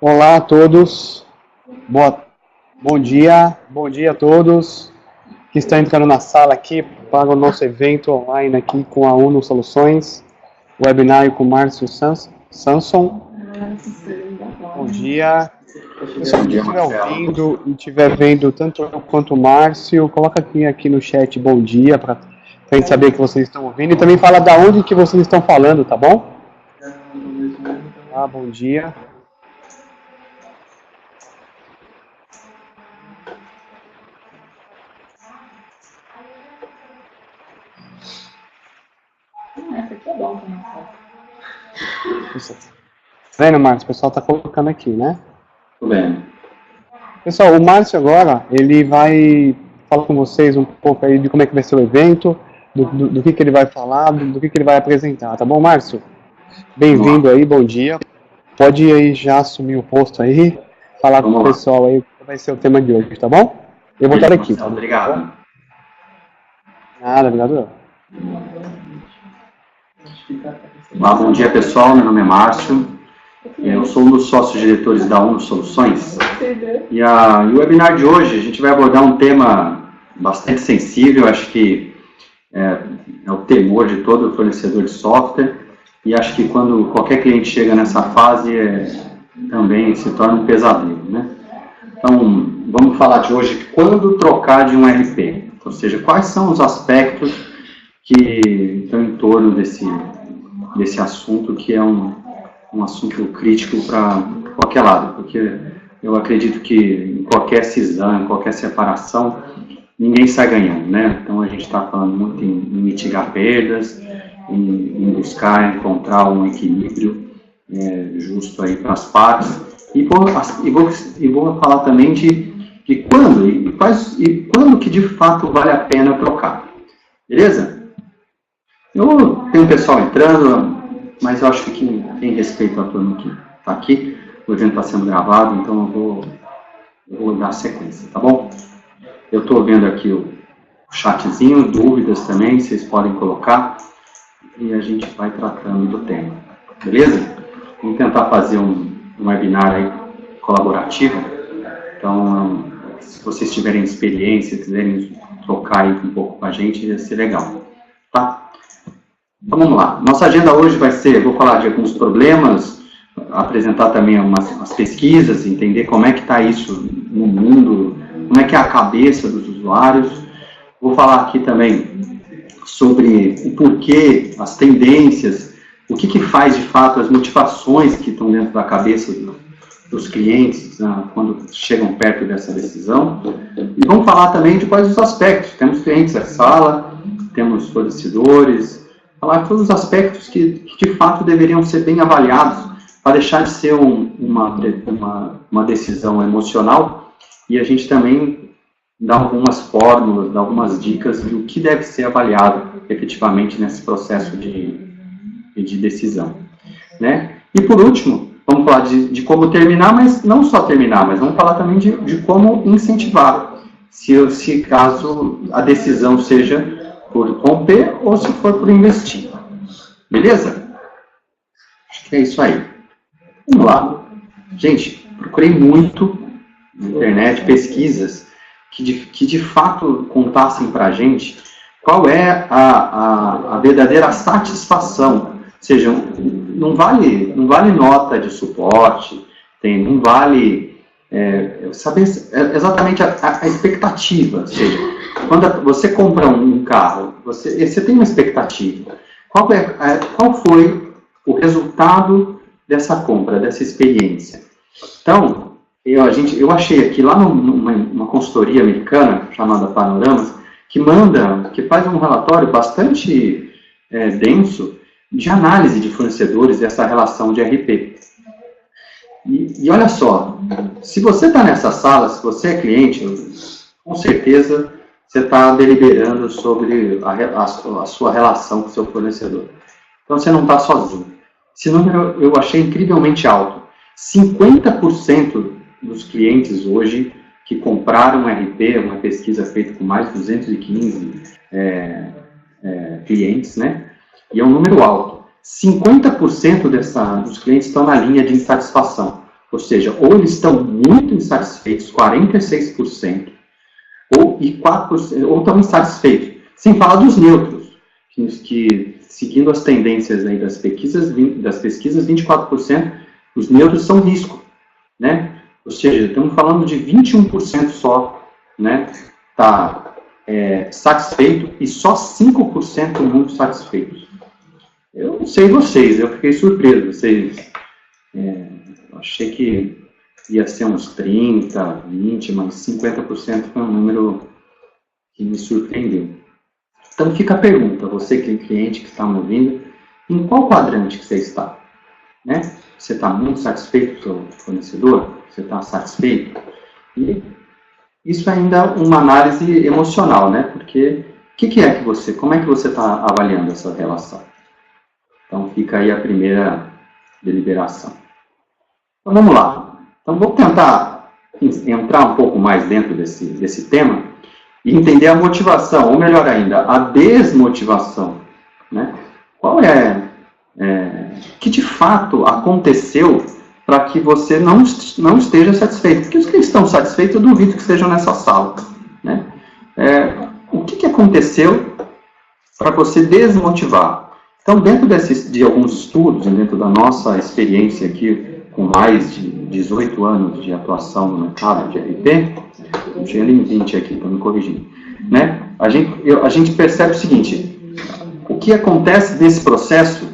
Olá a todos, bom dia a todos que estão entrando na sala aqui para o nosso evento online aqui com a Uno Soluções, webinário com Márcio Sanson. Bom dia. Pessoal que estiver ouvindo e estiver vendo tanto eu quanto o Márcio, coloca aqui no chat bom dia para a gente saber que vocês estão ouvindo e também fala da onde que vocês estão falando, tá bom? Bom dia. Essa aqui é bom também. Tá vendo, Márcio? O pessoal está colocando aqui, né? Tudo bem. Pessoal, o Márcio agora, ele vai falar com vocês um pouco aí de como é que vai ser o evento, do que ele vai falar, do que ele vai apresentar, tá bom, Márcio? Bem-vindo aí, bom dia. Pode aí já assumir o posto aí, falar com o pessoal aí o que vai ser o tema de hoje, tá bom? Eu vou estar aqui. Obrigado. Nada, obrigado. Bom dia, pessoal. Meu nome é Márcio. Eu sou um dos sócios diretores da Uno Soluções. E o webinar de hoje, a gente vai abordar um tema bastante sensível, acho que é o temor de todo fornecedor de software. E acho que quando qualquer cliente chega nessa fase, também se torna um pesadelo, né? Então, vamos falar de hoje quando trocar de um RP. Ou seja, quais são os aspectos que estão em torno desse assunto, que é um assunto crítico para qualquer lado, porque eu acredito que em qualquer cisão, em qualquer separação, ninguém sai ganhando, né? Então a gente está falando muito em mitigar perdas, em buscar encontrar um equilíbrio justo aí para as partes, e vou falar também de quando e quando que de fato vale a pena trocar, beleza? Eu tenho um pessoal entrando, mas eu acho que tem respeito à turma que está aqui. O evento está sendo gravado, então eu vou dar sequência, tá bom? Eu estou vendo aqui o chatzinho, dúvidas também, vocês podem colocar, e a gente vai tratando do tema, beleza? Vamos tentar fazer um webinar aí colaborativo. Então, se vocês tiverem experiência, quiserem trocar aí um pouco com a gente, vai ser legal, tá? Então vamos lá, nossa agenda hoje vai ser, vou falar de alguns problemas, apresentar também umas pesquisas, entender como é que está isso no mundo, como é que é a cabeça dos usuários. Vou falar aqui também sobre o porquê, as tendências, o que faz de fato as motivações que estão dentro da cabeça dos clientes, né, quando chegam perto dessa decisão. E vamos falar também de quais os aspectos, temos clientes na sala, temos fornecedores, falar de todos os aspectos que de fato deveriam ser bem avaliados para deixar de ser uma decisão emocional, e a gente também dá algumas fórmulas, dá algumas dicas do que deve ser avaliado efetivamente nesse processo de decisão, né? E por último, vamos falar de como terminar, mas não só terminar, mas vamos falar também de como incentivar, se caso a decisão seja por romper ou se for por investir. Beleza? Acho que é isso aí. Vamos lá. Gente, procurei muito na internet pesquisas que de fato contassem para a gente qual é a verdadeira satisfação. Ou seja, não vale nota de suporte, não vale saber exatamente a expectativa. Ou seja, quando você compra um carro, você tem uma expectativa. Qual foi o resultado dessa compra, dessa experiência? Então, eu achei aqui lá numa consultoria americana chamada Panoramas, que faz um relatório bastante denso de análise de fornecedores dessa relação de RP. E olha só, se você está nessa sala, se você é cliente, com certeza você está deliberando sobre a sua relação com o seu fornecedor. Então você não está sozinho. Esse número eu achei incrivelmente alto. 50% dos clientes hoje que compraram um RP, uma pesquisa feita com mais de 215 clientes, né? E é um número alto. 50% dos clientes estão na linha de insatisfação. Ou seja, ou eles estão muito insatisfeitos, 46%, ou 4%, ou estão insatisfeitos. Sem falar dos neutros, que seguindo as tendências aí das pesquisas, 24%, os neutros são risco, né? Ou seja, estamos falando de 21% só, né? Tá satisfeito e só 5% muito satisfeitos. Eu não sei vocês, eu fiquei surpreso. Achei que ia ser uns 30, 20, mas 50% foi um número que me surpreendeu. Então fica a pergunta, você que é cliente que está me ouvindo, em qual quadrante que você está? Né? Você está muito satisfeito com o seu fornecedor? Você está satisfeito? E isso ainda é uma análise emocional, né? Porque como é que você está avaliando essa relação? Então fica aí a primeira deliberação. Então vamos lá. Então vou tentar entrar um pouco mais dentro desse tema e entender a motivação, ou melhor ainda, a desmotivação, né? Qual o que de fato aconteceu para que você não esteja satisfeito? Porque os que estão satisfeitos, eu duvido que estejam nessa sala, né? O que aconteceu para você desmotivar? Então, dentro de alguns estudos, dentro da nossa experiência aqui, com mais de 18 anos de atuação no mercado de RP, não tinha nem 20 aqui para me corrigir, né? A gente percebe o seguinte: o que acontece nesse processo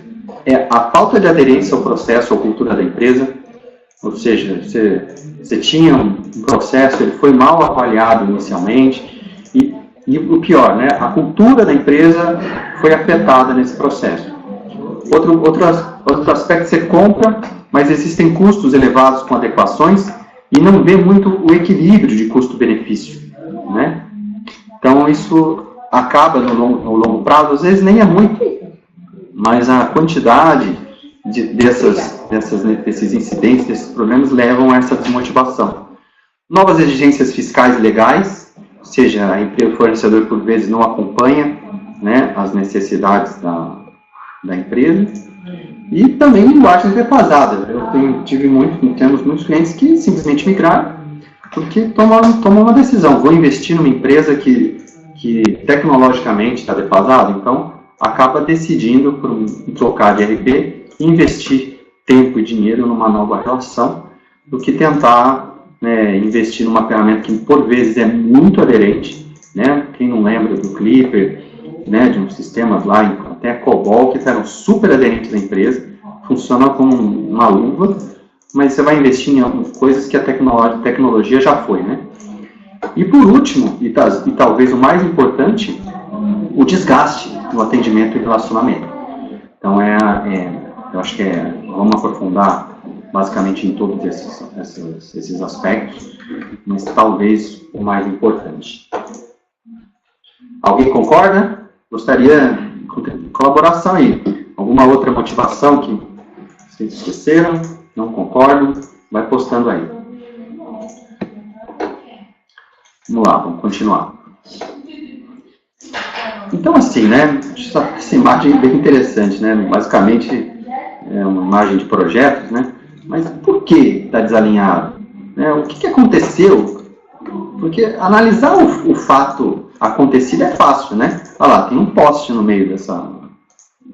é a falta de aderência ao processo, à cultura da empresa. Ou seja, você tinha um processo, ele foi mal avaliado inicialmente, e o pior, né, a cultura da empresa foi afetada nesse processo. Outro aspecto, você compra, mas existem custos elevados com adequações e não vê muito o equilíbrio de custo-benefício, né? Então, isso acaba no longo prazo, às vezes nem é muito, mas a quantidade desses incidentes, desses problemas, levam a essa desmotivação. Novas exigências fiscais legais, ou seja, o fornecedor, por vezes, não acompanha, né, as necessidades da empresa. E também linguagem defasada. Temos muitos clientes que simplesmente migraram porque tomam uma decisão. Vou investir numa empresa que tecnologicamente está defasada, então acaba decidindo por trocar de RP e investir tempo e dinheiro numa nova relação do que tentar investir numa ferramenta que por vezes é muito aderente, né? Quem não lembra do Clipper, né, de uns sistemas lá, até COBOL, que eram super aderentes à empresa, funciona como uma luva, mas você vai investir em algumas coisas que a tecnologia já foi, né? E por último, e talvez o mais importante, o desgaste do atendimento e relacionamento. Então, eu acho que vamos aprofundar basicamente em todos esses aspectos, mas talvez o mais importante. Alguém concorda? Gostaria de colaboração aí. Alguma outra motivação que vocês esqueceram? Não concordam? Vai postando aí. Vamos lá, vamos continuar. Então, assim, né? Essa imagem é bem interessante, né? Basicamente, é uma imagem de projetos, né? Mas por que está desalinhado? O que aconteceu? Porque analisar o fato acontecido é fácil, né? Olha lá, tem um poste no meio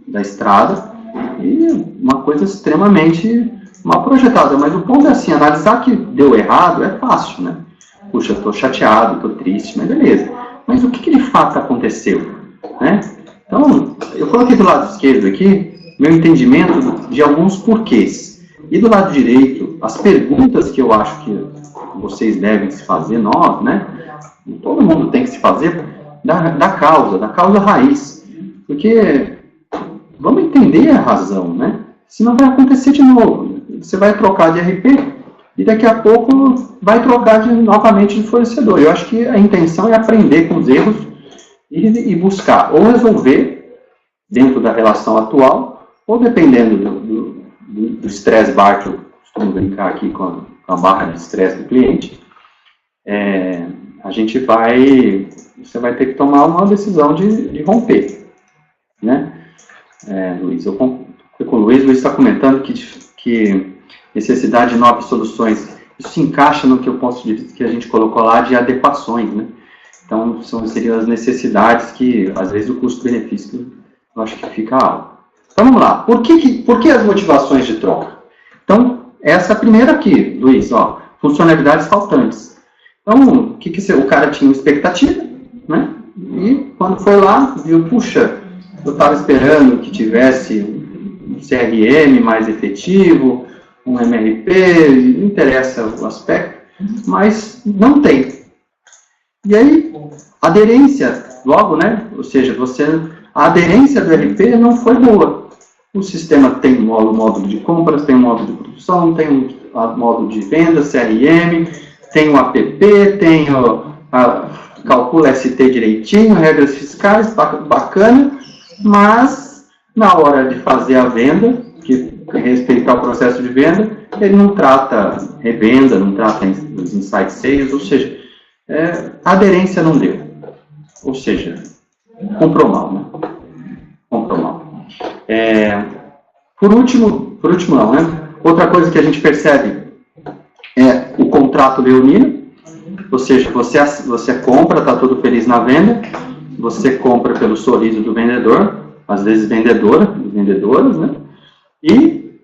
da estrada e uma coisa extremamente mal projetada. Mas o ponto é assim, analisar que deu errado é fácil, né? Puxa, eu estou chateado, estou triste, mas beleza. Mas o que de fato aconteceu? Né? Então, eu coloquei do lado esquerdo aqui meu entendimento de alguns porquês. E do lado direito, as perguntas que eu acho que vocês devem se fazer, nós, né? Todo mundo tem que se fazer da causa raiz. Porque vamos entender a razão, né? Senão vai acontecer de novo. Você vai trocar de RP e daqui a pouco vai trocar novamente de fornecedor. Eu acho que a intenção é aprender com os erros e buscar ou resolver dentro da relação atual, ou dependendo do estresse bar, que eu costumo brincar aqui com a barra de estresse do cliente, você vai ter que tomar uma decisão de romper, né? Luiz, eu concordo com o Luiz está comentando que necessidade de novas soluções. Isso se encaixa no que eu posso dizer que a gente colocou lá de adequações, né? Então, seriam as necessidades que, às vezes, o custo-benefício, eu acho que fica alto. Então, vamos lá. Por que as motivações de troca? Então, essa é a primeira aqui, Luiz, ó, funcionalidades faltantes. Então, o cara tinha uma expectativa, né? E quando foi lá, viu, puxa, eu estava esperando que tivesse um CRM mais efetivo, um MRP, não interessa o aspecto, mas não tem. E aí, aderência, logo, né? Ou seja, a aderência do RP não foi boa. O sistema tem um módulo de compras, tem um módulo de produção, tem um módulo de venda, CRM, tem o app, tem calcula ST direitinho, regras fiscais, bacana, mas na hora de fazer a venda, que respeitar o processo de venda, ele não trata revenda, não trata os insight sales, ou seja, a aderência não deu. Ou seja, comprou mal, né? Comprou mal. Por último não, né? Outra coisa que a gente percebe é o contrato leonino, ou seja, você compra, está tudo feliz na venda, você compra pelo sorriso do vendedor, às vezes vendedoras, né? E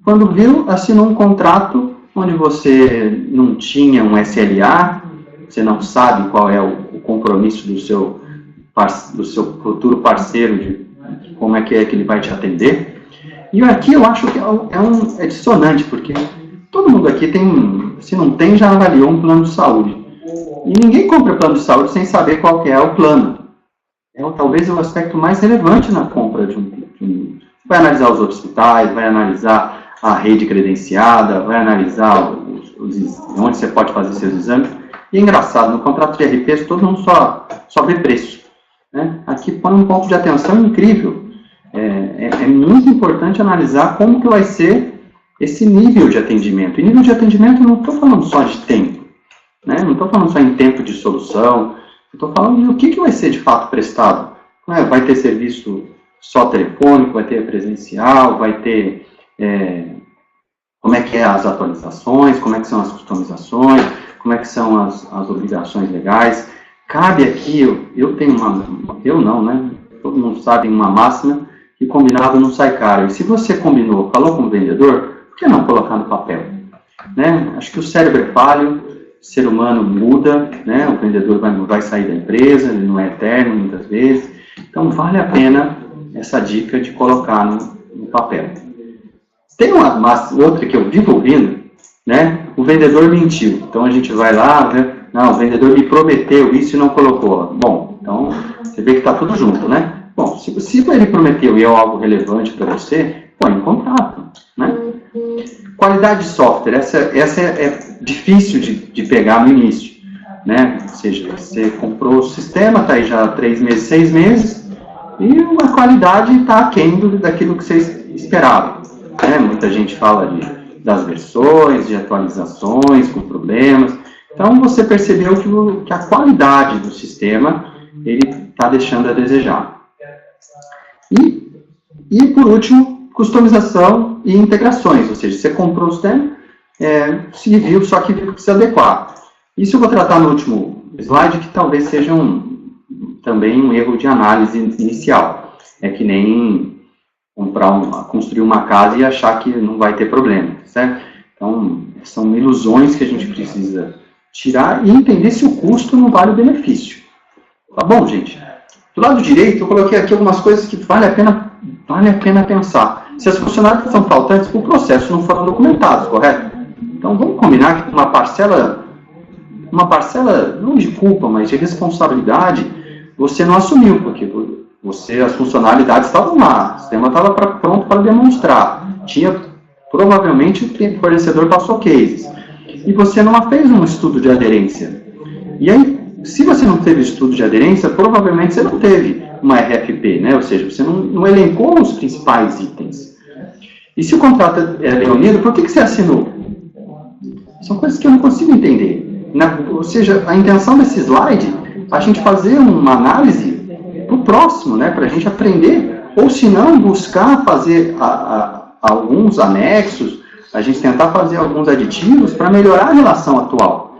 quando viu, assinou um contrato onde você não tinha um SLA, você não sabe qual é o compromisso do seu futuro parceiro, de como é que ele vai te atender. E aqui eu acho que é dissonante, porque todo mundo aqui se não tem, já avaliou um plano de saúde. E ninguém compra plano de saúde sem saber qual que é o plano. Talvez o aspecto mais relevante na compra de um. Vai analisar os hospitais, vai analisar a rede credenciada, vai analisar onde você pode fazer seus exames. E é engraçado, no contrato de RPs, todo mundo só vê preço. Né? Aqui põe um ponto de atenção incrível. É muito importante analisar como que vai ser esse nível de atendimento. E nível de atendimento, eu não estou falando só de tempo. Né? Não estou falando só em tempo de solução. Eu estou falando de o que vai ser de fato prestado. Vai ter serviço só telefônico, vai ter presencial, vai ter como é que é as atualizações, como é que são as customizações, como é que são as obrigações legais. Cabe aqui, todo mundo sabe uma máxima, que combinado não sai caro. E se você combinou, falou com o vendedor, por que não colocar no papel? Né? Acho que o cérebro é falho, o ser humano muda, né? O vendedor vai sair da empresa, ele não é eterno muitas vezes. Então vale a pena essa dica de colocar no papel. Tem outra que eu vivo ouvindo, né? O vendedor mentiu. Então a gente vai lá, né? Não, o vendedor me prometeu isso e não colocou. Bom, então você vê que está tudo junto, né? Bom, se ele prometeu e é algo relevante para você, põe em contrato, né? Qualidade de software, essa é difícil de pegar no início, né? Ou seja, você comprou o sistema, está aí já 3 meses, 6 meses, e a qualidade está aquém daquilo que você esperava, né? Muita gente fala das versões, de atualizações com problemas. Então, você percebeu que a qualidade do sistema ele está deixando a desejar. E, por último, customização e integrações. Ou seja, você comprou o sistema, só que viu que precisa adequar. Isso eu vou tratar no último slide, que talvez seja também um erro de análise inicial. É que nem construir uma casa e achar que não vai ter problema, certo? Então, são ilusões que a gente precisa tirar e entender se o custo não vale o benefício. Tá bom, gente? Do lado direito, eu coloquei aqui algumas coisas que vale a pena pensar. Se as funcionalidades são faltantes, o processo não foram documentados, correto? Então, vamos combinar que uma parcela, não de culpa, mas de responsabilidade, você não assumiu, porque as funcionalidades estavam lá, o sistema estava pronto para demonstrar. Provavelmente o fornecedor passou cases. E você não fez um estudo de aderência. E aí, se você não teve estudo de aderência, provavelmente você não teve uma RFP, né? Ou seja, você não elencou os principais itens. E se o contrato é leonino, por que você assinou? São coisas que eu não consigo entender. Ou seja, a intenção desse slide é a gente fazer uma análise para o próximo, né? Para a gente aprender, ou se não, buscar fazer alguns anexos, a gente tentar fazer alguns aditivos para melhorar a relação atual,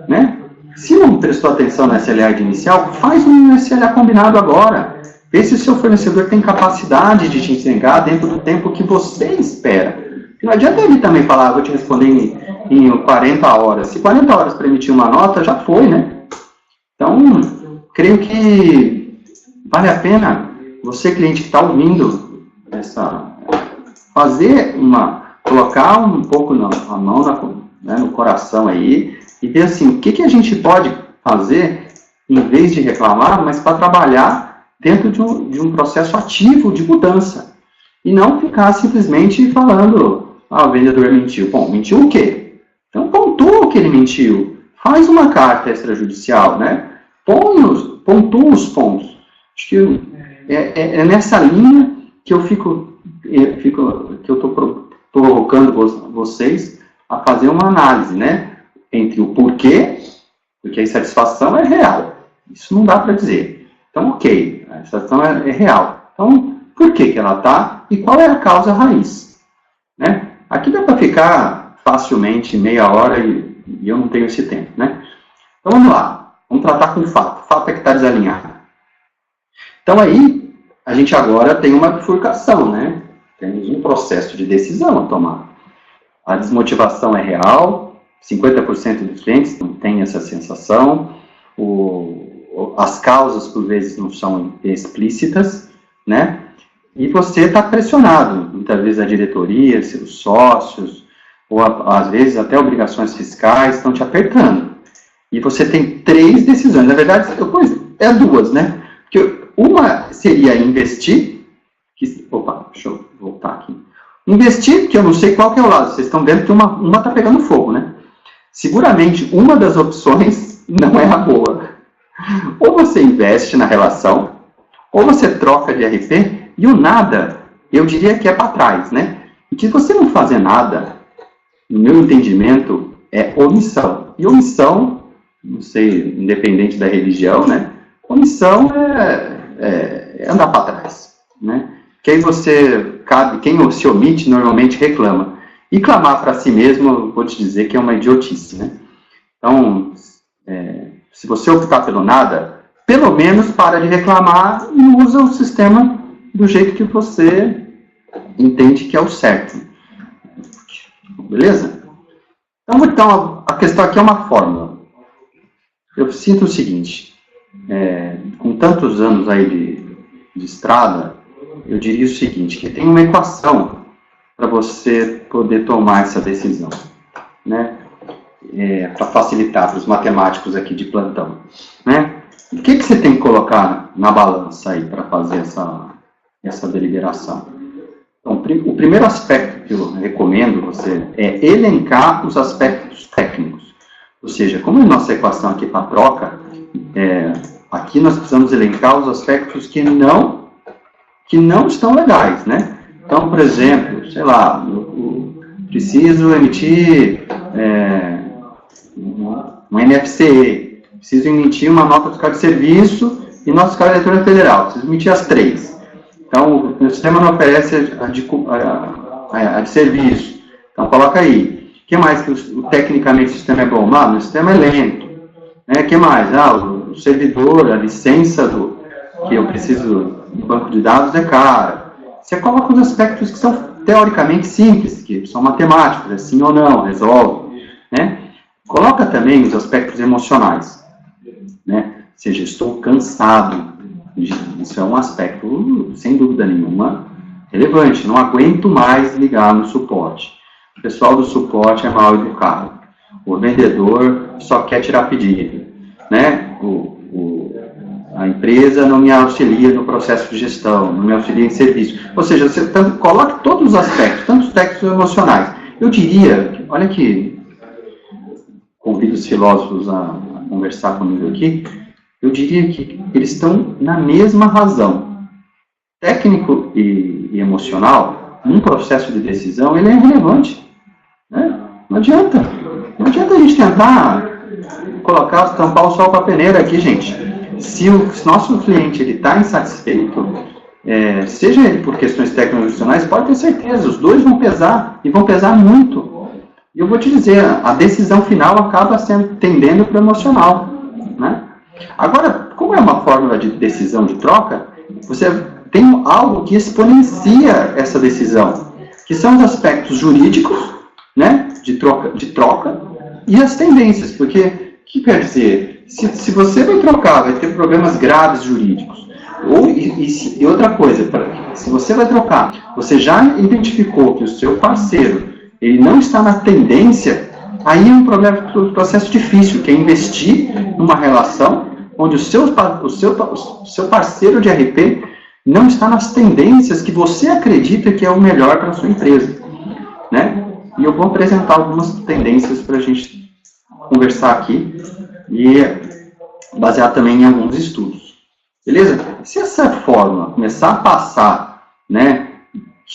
né? Se não prestou atenção no SLA de inicial, faz um SLA combinado agora. Vê se o seu fornecedor tem capacidade de te entregar dentro do tempo que você espera. Não adianta ele também falar, vou te responder em 40 horas. Se 40 horas para emitir uma nota, já foi, né? Então, creio que vale a pena você, cliente que está ouvindo, colocar um pouco a mão no coração aí e ver assim, o que a gente pode fazer em vez de reclamar, mas para trabalhar dentro de um processo ativo de mudança. E não ficar simplesmente falando, o vendedor mentiu. Bom, mentiu o quê? Então, pontua o que ele mentiu. Faz uma carta extrajudicial, né? Pontua os pontos. Acho que é nessa linha que eu estou provocando vocês a fazer uma análise, né? Entre o porquê, porque a insatisfação é real. Isso não dá para dizer. Então, ok, a insatisfação é real. Então, por que ela está e qual é a causa raiz? Né? Aqui dá para ficar facilmente meia hora e eu não tenho esse tempo, né? Então, vamos lá. Vamos tratar com o fato. O fato é que está desalinhado. Então, aí, a gente agora tem uma bifurcação, né? Temos um processo de decisão a tomar. A desmotivação é real, 50% dos clientes não têm essa sensação, as causas, por vezes, não são explícitas, né? E você está pressionado, muitas vezes a diretoria, seus sócios, ou às vezes até obrigações fiscais estão te apertando. E você tem 3 decisões, na verdade, é 2, né? Porque uma seria investir, deixa eu voltar aqui. Investir, que eu não sei qual que é o lado, vocês estão vendo que uma está pegando fogo, né? Seguramente, uma das opções não é a boa. Ou você investe na relação, ou você troca de RP, e o nada, eu diria que é para trás, né? E que você não fazer nada, no meu entendimento, é omissão. E omissão, não sei, independente da religião, né? Omissão é andar para trás, né? Que aí quem se omite normalmente reclama. E clamar para si mesmo, vou te dizer que é uma idiotice, né? Então, se você optar pelo nada, pelo menos para de reclamar e usa o sistema do jeito que você entende que é o certo. Beleza? Então a questão aqui é uma fórmula. Eu sinto o seguinte, com tantos anos aí de estrada, eu diria o seguinte, que tem uma equação para você poder tomar essa decisão, né? Para facilitar para os matemáticos aqui de plantão, né? O que você tem que colocar na balança aí para fazer essa deliberação? Então, o primeiro aspecto que eu recomendo você é elencar os aspectos técnicos. Ou seja, como a nossa equação aqui para troca, aqui nós precisamos elencar os aspectos que não estão legais, né? Então, por exemplo, sei lá, preciso emitir um NFCE, preciso emitir uma nota fiscal de serviço e nota fiscal eletrônica federal, preciso emitir as 3. Então, o sistema não oferece a de serviço, então coloca aí. O que mais que tecnicamente o sistema é bom? O sistema é lento. O que mais? O servidor, a licença que eu preciso do banco de dados é cara. Você coloca os aspectos que são teoricamente simples, que são matemáticos, é sim ou não, resolve, né? Coloca também os aspectos emocionais, né? Ou seja, estou cansado, isso é um aspecto, sem dúvida nenhuma, relevante, não aguento mais ligar no suporte. O pessoal do suporte é mal educado, o vendedor só quer tirar pedido, né? A empresa não me auxilia no processo de gestão, não me auxilia em serviço. Ou seja, você coloque todos os aspectos, tanto os técnicos emocionais. Eu diria, olha aqui, convido os filósofos a conversar comigo aqui, eu diria que eles estão na mesma razão. Técnico e emocional, num processo de decisão, ele é irrelevante. Né? Não adianta a gente tentar tampar o sol com a peneira aqui, gente. Se o nosso cliente está insatisfeito, seja ele por questões técnico-emocionais, pode ter certeza, os dois vão pesar, e vão pesar muito. E eu vou te dizer, a decisão final acaba tendendo para o emocional, né? Agora, como é uma fórmula de decisão de troca, você tem algo que exponencia essa decisão, que são os aspectos jurídicos, né, de troca, e as tendências, porque, o que quer dizer? Se você vai trocar, vai ter problemas graves jurídicos, e outra coisa, se você vai trocar, você já identificou que o seu parceiro, ele não está na tendência, aí é um processo difícil, que é investir numa relação onde o seu parceiro de RP não está nas tendências que você acredita que é o melhor para a sua empresa, né? E eu vou apresentar algumas tendências para a gente conversar aqui e basear também em alguns estudos. Beleza? Se essa fórmula começar a passar, né,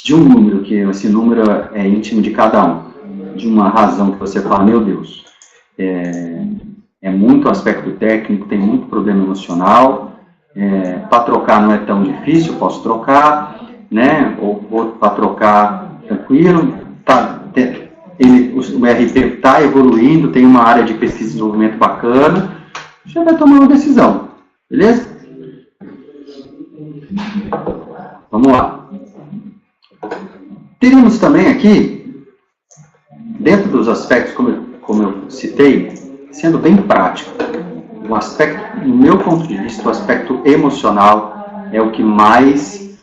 de um número, que esse número é íntimo de cada um, de uma razão que você fala, meu Deus, é muito aspecto técnico, tem muito problema emocional, para trocar não é tão difícil, posso trocar, né, ou para trocar tranquilo, o RP está evoluindo, tem uma área de pesquisa e desenvolvimento bacana, você vai tomar uma decisão, beleza? Vamos lá. Teríamos também aqui, dentro dos aspectos, como eu citei, sendo bem prático, o aspecto, no meu ponto de vista, o aspecto emocional é o que mais,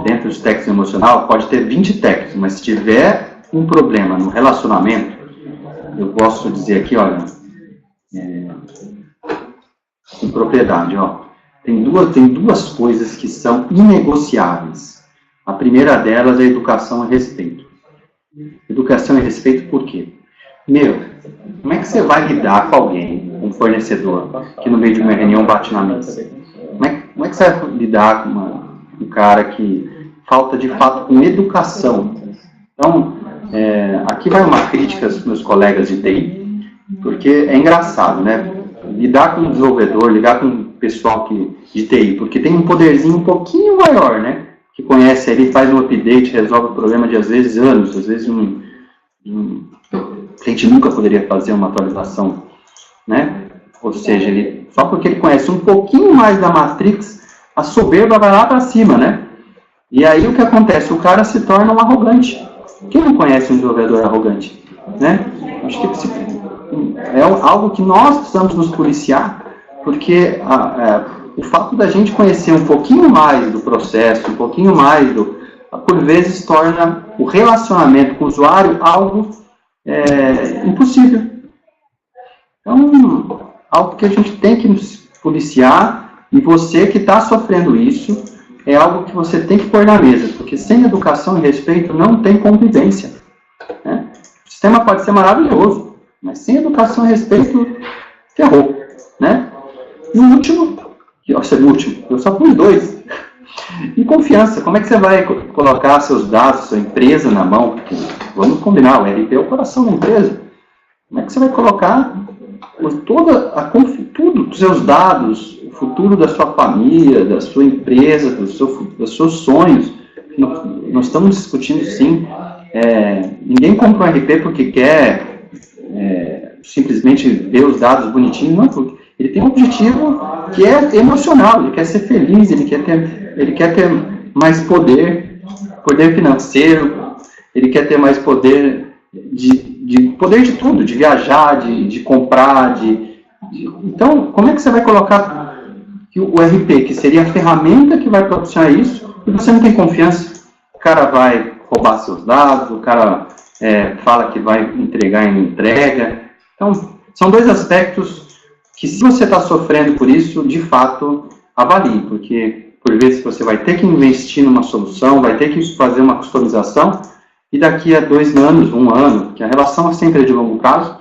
dentro dos técnicos emocional, pode ter 20 técnicos, mas se tiver um problema no relacionamento, eu posso dizer aqui, olha, com propriedade, ó, tem duas coisas que são inegociáveis. A primeira delas é educação e respeito. Educação e respeito por quê? Como é que você vai lidar com alguém, um fornecedor, que no meio de uma reunião bate na mesa? Como é que você vai lidar com um cara que falta de fato com educação? Então, aqui vai uma crítica aos meus colegas de TI, porque é engraçado, né? Lidar com um desenvolvedor, lidar com um pessoal de TI, porque tem um poderzinho um pouquinho maior, né? Que conhece, ele faz um update, resolve o problema de, às vezes, anos, às vezes a gente nunca poderia fazer uma atualização, né? Ou seja, só porque ele conhece um pouquinho mais da Matrix, a soberba vai lá para cima, né? E aí o que acontece? O cara se torna um arrogante. Quem não conhece um desenvolvedor arrogante? Né? Acho que é algo que nós precisamos nos policiar, porque o fato da gente conhecer um pouquinho mais do processo, um pouquinho mais por vezes torna o relacionamento com o usuário algo impossível. Então, algo que a gente tem que nos policiar, e você que está sofrendo isso, é algo que você tem que pôr na mesa, porque sem educação e respeito não tem convivência, né? O sistema pode ser maravilhoso, mas sem educação e respeito, ferrou, né? E o último, eu só pus 2, e confiança. Como é que você vai colocar seus dados, sua empresa na mão? Porque, vamos combinar, o RP é o coração da empresa. Como é que você vai colocar tudo dos seus dados, o futuro da sua família, da sua empresa, dos seus sonhos? Nós estamos discutindo, sim. Ninguém compra um RP porque quer simplesmente ver os dados bonitinhos, não, porque ele tem um objetivo que é emocional, ele quer ser feliz, ele quer ter mais poder financeiro, ele quer ter mais poder poder de tudo, de viajar, de comprar, Então, como é que você vai colocar que o RP, que seria a ferramenta que vai proporcionar isso, e você não tem confiança? O cara vai roubar seus dados, o cara fala que vai entregar e não entrega. Então, são 2 aspectos que, se você está sofrendo por isso, de fato, avalie, porque por vezes você vai ter que investir numa solução, vai ter que fazer uma customização, e daqui a 2 anos, 1 ano, que a relação sempre é de longo prazo,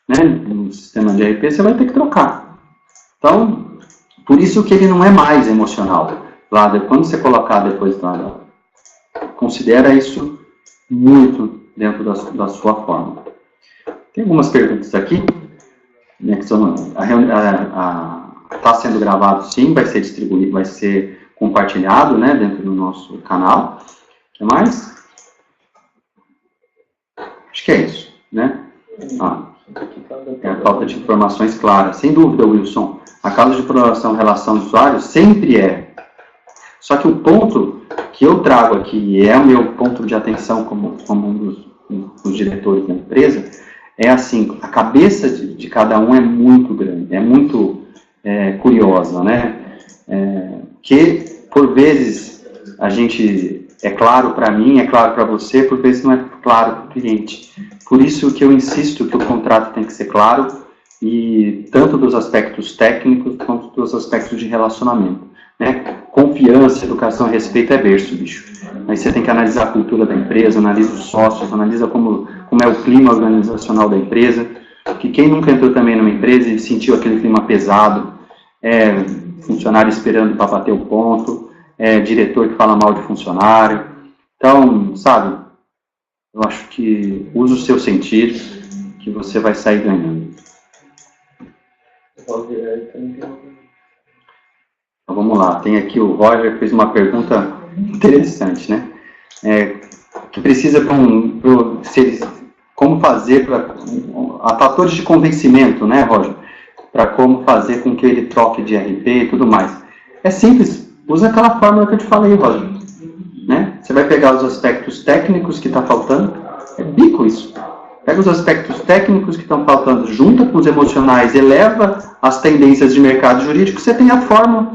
né, no sistema de RP, você vai ter que trocar. Então, por isso que ele não é mais emocional. Quando você colocar depois, considera isso muito dentro da sua forma. Tem algumas perguntas aqui, né, que são, está sendo gravado sim, vai ser distribuído, vai ser compartilhado, né, dentro do nosso canal. O que mais? Acho que é isso, né? É a falta de informações claras. Sem dúvida, Wilson, a causa de programação relação de usuários sempre é. Só que o ponto que eu trago aqui, e é o meu ponto de atenção como um dos diretores da empresa, é assim, a cabeça de cada um é muito grande, é muito curiosa, né? Que, por vezes, a gente, é claro para mim, é claro para você, por vezes não é claro para o cliente. Por isso que eu insisto que o contrato tem que ser claro, e tanto dos aspectos técnicos quanto dos aspectos de relacionamento, né? Confiança, educação e respeito é berço, bicho. Aí você tem que analisar a cultura da empresa, analisa os sócios, analisa como é o clima organizacional da empresa, que quem nunca entrou também numa empresa e sentiu aquele clima pesado, funcionário esperando para bater o ponto, diretor que fala mal de funcionário. Então, sabe, eu acho que usa o seu sentir, que você vai sair ganhando. Então, vamos lá, tem aqui o Roger que fez uma pergunta interessante, né? Que precisa como fazer para fatores de convencimento, né, Roger? Para como fazer com que ele troque de RP e tudo mais. É simples, usa aquela fórmula que eu te falei, Roger. Né? Você vai pegar os aspectos técnicos que está faltando, é bico isso. Pega os aspectos técnicos que estão faltando, junta com os emocionais, eleva as tendências de mercado jurídico, você tem a fórmula.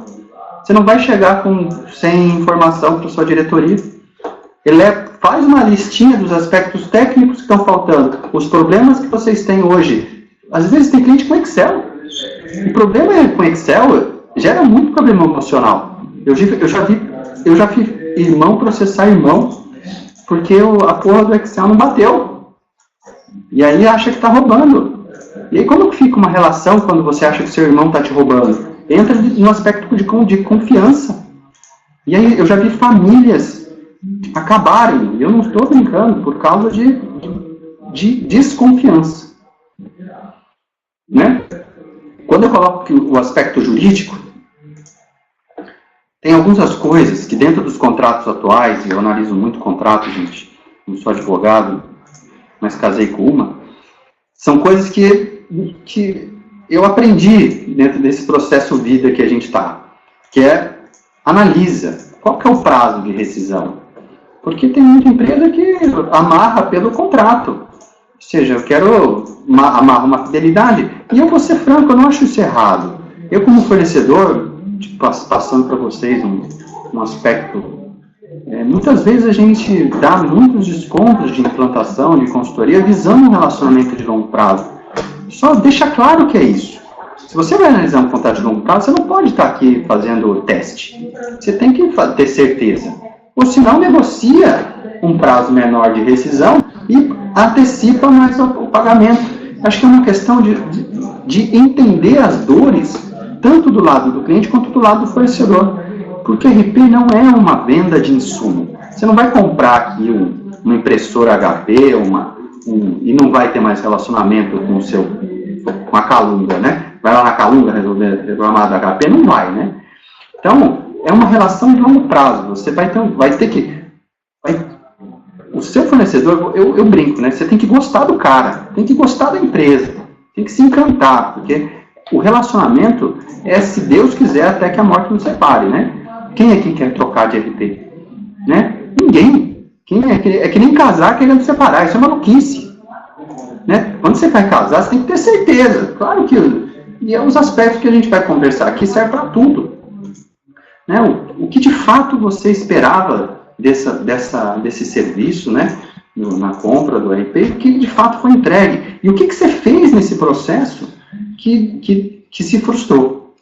Você não vai chegar sem informação para a sua diretoria. Faz uma listinha dos aspectos técnicos que estão faltando, os problemas que vocês têm hoje. Às vezes tem cliente com Excel. O problema com Excel gera muito problema emocional. Eu já vi irmão processar irmão porque a porra do Excel não bateu. E aí acha que está roubando. E aí como que fica uma relação quando você acha que seu irmão está te roubando? Entra no aspecto de confiança. E aí eu já vi famílias acabarem, eu não estou brincando, por causa de desconfiança. Né? Quando eu coloco o aspecto jurídico, tem algumas coisas que dentro dos contratos atuais, e eu analiso muito contrato, gente, não sou advogado, mas casei com uma, são coisas que eu aprendi dentro desse processo vida que a gente está, que analisa qual que é o prazo de rescisão. Porque tem muita empresa que amarra pelo contrato. Ou seja, eu quero amarrar uma fidelidade. E eu vou ser franco, eu não acho isso errado. Eu, como fornecedor, passando para vocês um aspecto, muitas vezes a gente dá muitos descontos de implantação, de consultoria, visando um relacionamento de longo prazo. Só deixa claro que é isso. Se você vai analisar um contrato de longo prazo, você não pode estar aqui fazendo teste. Você tem que ter certeza. Ou senão negocia um prazo menor de rescisão e antecipa mais o pagamento. Acho que é uma questão de entender as dores, tanto do lado do cliente quanto do lado do fornecedor. Porque RP não é uma venda de insumo. Você não vai comprar aqui uma impressora HP e não vai ter mais relacionamento com a Calunga, né? Vai lá na Calunga reclamar da HP? Não vai, né? Então, é uma relação de longo prazo. Você vai ter que... O seu fornecedor, eu brinco, né? Você tem que gostar do cara, tem que gostar da empresa, tem que se encantar, porque o relacionamento é, se Deus quiser, até que a morte nos separe, né? Quem é que quer trocar de RP? Né? Ninguém. É que nem casar querendo separar, isso é maluquice. Né? Quando você vai casar, você tem que ter certeza. Claro que... E os aspectos que a gente vai conversar aqui servem para tudo. Né? O que de fato você esperava desse serviço, né? Na compra do RP, o que de fato foi entregue. E o que você fez nesse processo que se frustrou.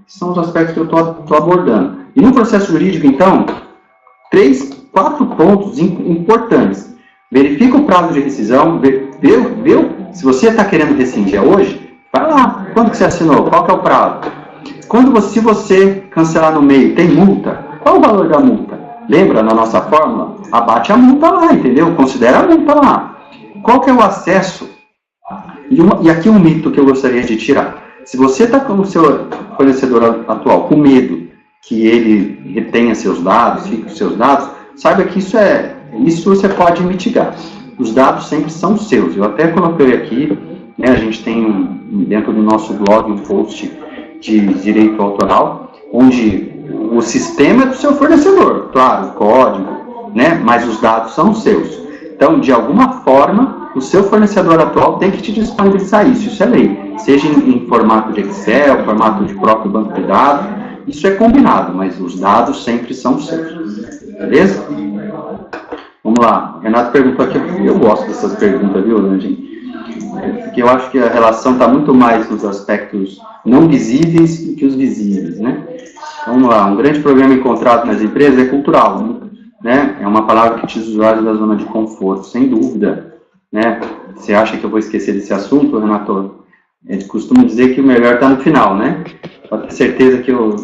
São os aspectos que eu estou abordando. E no processo jurídico, então, 4 pontos importantes. Verifica o prazo de rescisão, vê se você está querendo rescindir hoje, vai lá, quando que você assinou, qual que é o prazo? Se você cancelar no meio, tem multa, qual o valor da multa? Lembra, na nossa fórmula, abate a multa lá, entendeu? Considera a multa lá. Qual que é o acesso? E aqui um mito que eu gostaria de tirar. Se você está com o seu fornecedor atual com medo que ele retenha seus dados, fique os seus dados, saiba que isso você pode mitigar. Os dados sempre são seus. Eu até coloquei aqui, né, a gente tem dentro do nosso blog um post de direito autoral, onde o sistema é do seu fornecedor, claro, o código, né, mas os dados são seus. Então, de alguma forma, o seu fornecedor atual tem que te disponibilizar isso. Isso é lei. Seja em formato de Excel, formato de próprio banco de dados, isso é combinado, mas os dados sempre são seus. Beleza? Vamos lá. Renato perguntou aqui, eu gosto dessas perguntas, viu, Lange? Porque eu acho que a relação está muito mais nos aspectos não visíveis do que os visíveis, né? Vamos lá. Um grande problema encontrado nas empresas é cultural, né? É uma palavra que tira os usuários da zona de conforto, sem dúvida, né? Você acha que eu vou esquecer desse assunto, Renato? Eles costumam dizer que o melhor está no final, né? Pode ter certeza que eu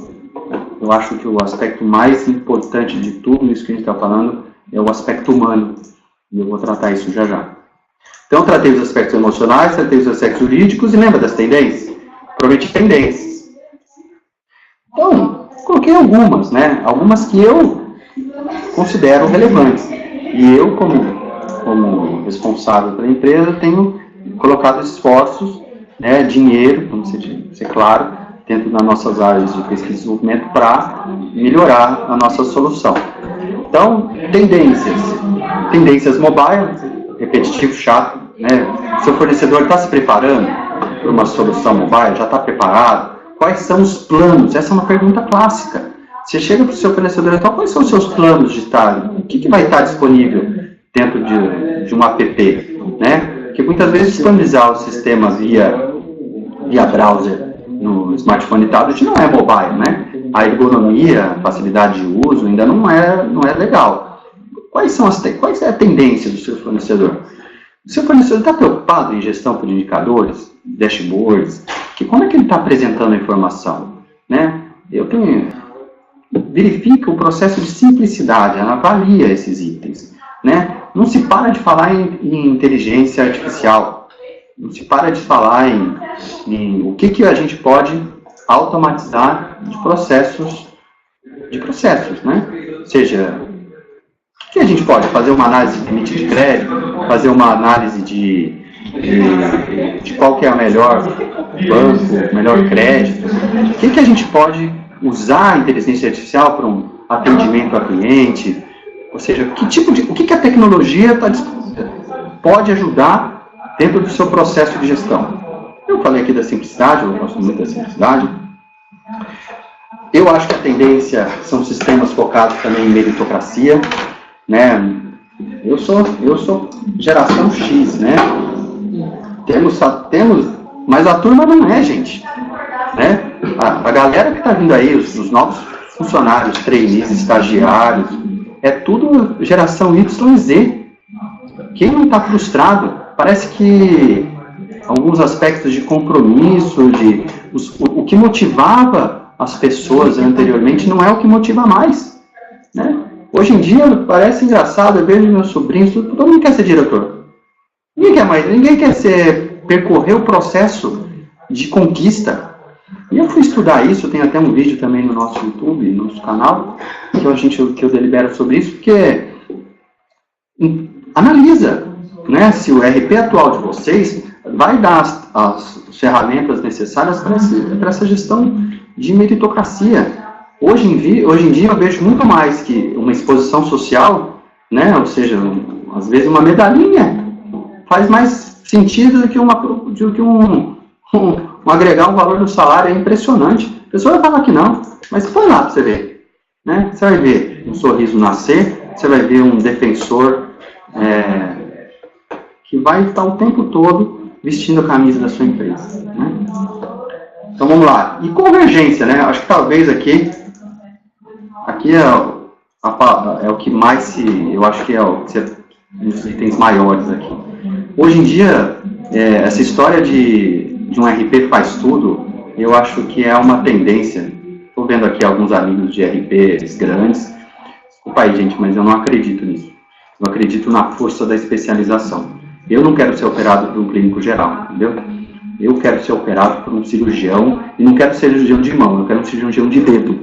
acho que o aspecto mais importante de tudo isso que a gente está falando é o aspecto humano. E eu vou tratar isso já já. Então, tratei os aspectos emocionais, tratei os aspectos jurídicos, e lembra das tendências? Prometi tendências. Então, coloquei algumas, né? Algumas que eu considero relevantes. E eu, como responsável pela empresa, tenho colocado esforços, né, dinheiro, vamos ser claro, dentro das nossas áreas de pesquisa e desenvolvimento para melhorar a nossa solução. Então, tendências mobile, repetitivo, chato, né? Seu fornecedor está se preparando para uma solução mobile, já está preparado? Quais são os planos? Essa é uma pergunta clássica. Você chega para o seu fornecedor, então, quais são os seus planos de estar? O que vai estar disponível dentro de um app, né? Porque muitas vezes disponibilizar o sistema via browser no smartphone e tablet não é mobile, né? A ergonomia, a facilidade de uso ainda não é legal. Quais é a tendência do seu fornecedor? O seu fornecedor está preocupado em gestão por indicadores, dashboards, como é que ele está apresentando a informação, né? Verifica o processo de simplicidade, avalia esses itens, né? Não se para de falar em inteligência artificial, não se para de falar em o que a gente pode automatizar de processos, né? Ou seja, o que a gente pode fazer uma análise de limite de crédito, fazer uma análise de qual que é o melhor banco, melhor crédito, o que a gente pode usar a inteligência artificial para um atendimento a cliente, ou seja, o que a tecnologia pode ajudar dentro do seu processo de gestão. Eu falei aqui da simplicidade, eu gosto muito da simplicidade. Eu acho que a tendência são sistemas focados também em meritocracia, né? Eu sou geração X, né? Temos, mas a turma não é, gente, né? A galera que está vindo aí, os novos funcionários, trainees, estagiários, é tudo geração Y e Z. Quem não está frustrado, parece que alguns aspectos de compromisso, o que motivava as pessoas anteriormente não é o que motiva mais, né? Hoje em dia, parece engraçado, eu vejo meus sobrinhos, todo mundo quer ser diretor. Ninguém quer percorrer o processo de conquista. E eu fui estudar isso, tem até um vídeo também no nosso YouTube, no nosso canal, que eu delibero sobre isso, porque analisa, né, se o RP atual de vocês vai dar as ferramentas necessárias para essa gestão de meritocracia. Hoje em dia eu vejo muito mais que uma exposição social, né, ou seja, às vezes uma medalhinha faz mais sentido do que agregar um valor no salário. É impressionante. A pessoa vai falar que não, mas põe lá para você ver, né? Você vai ver um sorriso nascer, você vai ver um defensor que vai estar o tempo todo vestindo a camisa da sua empresa, né? Então vamos lá. E convergência, né? Acho que talvez aqui é o que mais eu acho que é os itens maiores aqui. Hoje em dia, essa história de um RP faz tudo, eu acho que é uma tendência. Estou vendo aqui alguns amigos de RPs grandes. Desculpa aí, gente, mas eu não acredito nisso. Eu acredito na força da especialização. Eu não quero ser operado por um clínico geral, entendeu? Eu quero ser operado por um cirurgião, e não quero ser cirurgião de mão, eu quero um cirurgião de dedo.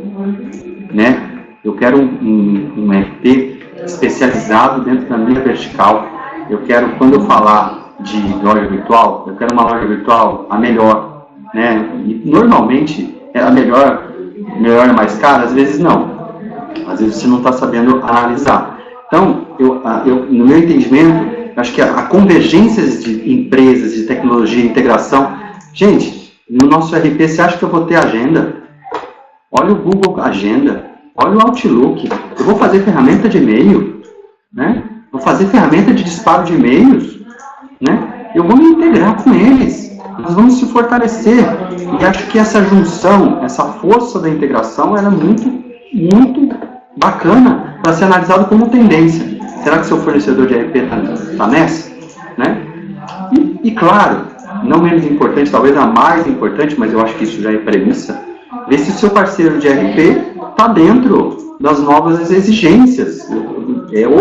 né? Eu quero um ERP especializado dentro da minha vertical. Eu quero, quando eu falar de loja virtual, eu quero uma loja virtual a melhor, né? E normalmente a melhor é mais cara, às vezes não. Às vezes você não está sabendo analisar. Então, no meu entendimento, acho que a convergência de empresas, de tecnologia, integração. Gente, no nosso ERP, você acha que eu vou ter agenda? Olha o Google Agenda, olha o Outlook. Eu vou fazer ferramenta de e-mail, né? Vou fazer ferramenta de disparo de e-mails, né? Eu vou me integrar com eles. Nós vamos se fortalecer. E acho que essa junção, essa força da integração, ela é muito, muito bacana para ser analisado como tendência. Será que seu fornecedor de ERP está nessa? Né? E claro, não menos importante, talvez a mais importante, mas eu acho que isso já é premissa, ver se o seu parceiro de ERP está dentro das novas exigências,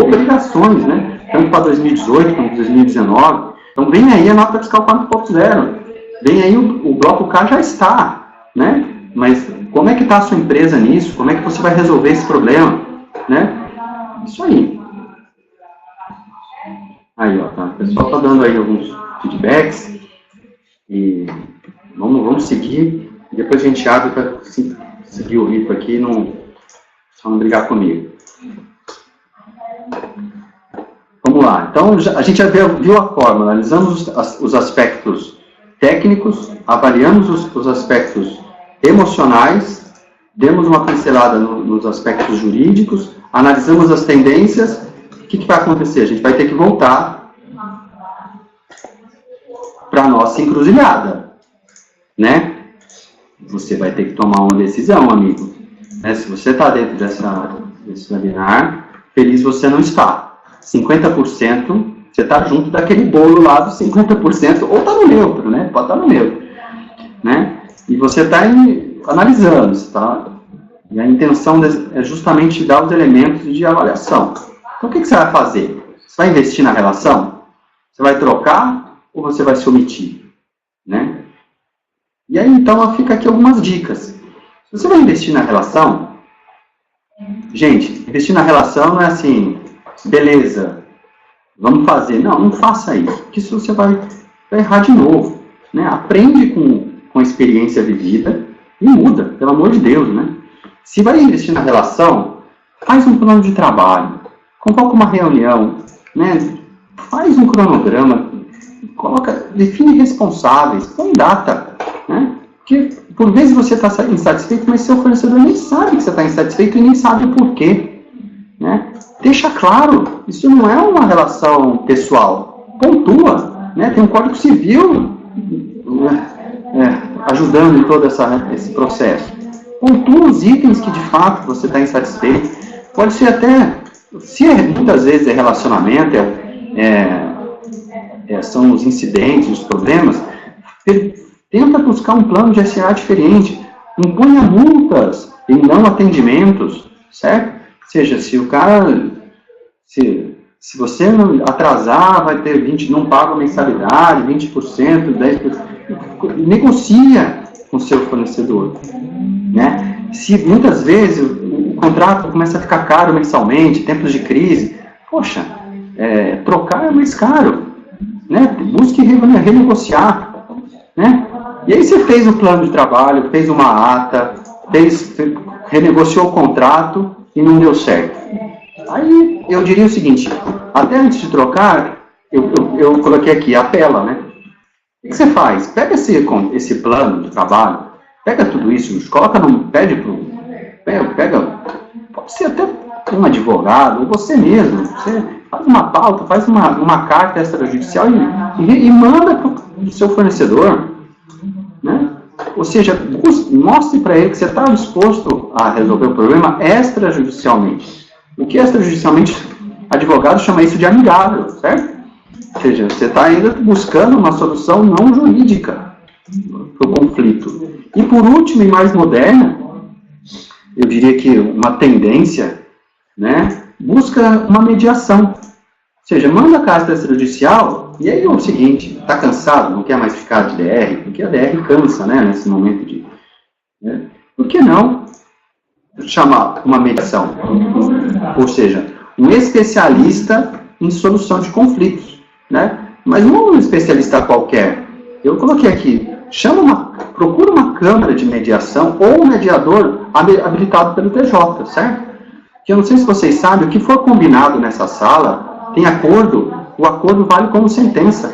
obrigações, né? Tanto para 2018 como 2019. Então vem aí a nota fiscal 4.0. Vem aí o bloco K já está, né? Mas como é que está a sua empresa nisso? Como é que você vai resolver esse problema? Né? Isso aí. Aí, ó, tá. O pessoal está dando aí alguns feedbacks. E vamos seguir. Depois a gente abre para seguir o rito aqui, só não brigar comigo. Vamos lá. Então, a gente já viu a fórmula. Analisamos os aspectos técnicos, avaliamos os aspectos emocionais, demos uma pincelada nos aspectos jurídicos, analisamos as tendências. O que vai acontecer? A gente vai ter que voltar para a nossa encruzilhada, né? Você vai ter que tomar uma decisão, amigo. Né? Se você está dentro desse webinar, feliz você não está. 50%, você está junto daquele bolo lá dos 50%, ou está no neutro, né? Pode estar no neutro. Né? E você está analisando, tá? E a intenção é justamente dar os elementos de avaliação. Então, o que você vai fazer? Você vai investir na relação? Você vai trocar ou você vai se omitir? Né? E aí, então, fica aqui algumas dicas. Se você vai investir na relação, gente, investir na relação não é assim, beleza, vamos fazer. Não, não faça isso, porque isso você vai errar de novo. Né? Aprende com a experiência vivida e muda, pelo amor de Deus. Né? Se vai investir na relação, faz um plano de trabalho, convoca uma reunião, né? Faz um cronograma, define responsáveis, põe data. Né? Porque, por vezes, você está insatisfeito, mas seu fornecedor nem sabe que você está insatisfeito e nem sabe o porquê. Né? Deixa claro, isso não é uma relação pessoal. Pontua. Né? Tem um Código Civil ajudando em todo esse processo. Pontua os itens que, de fato, você está insatisfeito. Pode ser até, se muitas vezes é relacionamento, são os incidentes, os problemas, tenta buscar um plano de SA diferente. Imponha multas em não atendimentos, certo? Ou seja, se o cara, se você atrasar, vai ter 20%, não paga a mensalidade, 20%, 10%, negocia com o seu fornecedor. Né? Se muitas vezes o contrato começa a ficar caro mensalmente, tempos de crise, poxa, trocar é mais caro. Né? Busque renegociar. Né? E aí você fez o plano de trabalho, fez uma ata, renegociou o contrato e não deu certo. Aí eu diria o seguinte, até antes de trocar, eu coloquei aqui, apela, né? O que você faz? Pega esse plano de trabalho, pega tudo isso, coloca pode ser até um advogado, ou você mesmo, você faz uma pauta, faz uma carta extrajudicial e manda para o seu fornecedor, né? Ou seja, mostre para ele que você está disposto a resolver o problema extrajudicialmente. O que extrajudicialmente, advogado chama isso de amigável, certo? Ou seja, você está ainda buscando uma solução não jurídica para o conflito. E por último, e mais moderna, eu diria que uma tendência, né, busca uma mediação. Ou seja, manda a carta extrajudicial, e aí é o seguinte, está cansado, não quer mais ficar de DR, porque a DR cansa, né, nesse momento de... Né? Por que não chamar uma mediação? Ou seja, um especialista em solução de conflitos, né? Mas não um especialista qualquer. Eu coloquei aqui, procura uma câmara de mediação ou um mediador habilitado pelo TJ, certo? Que eu não sei se vocês sabem, o que for combinado nessa sala, tem acordo, o acordo vale como sentença.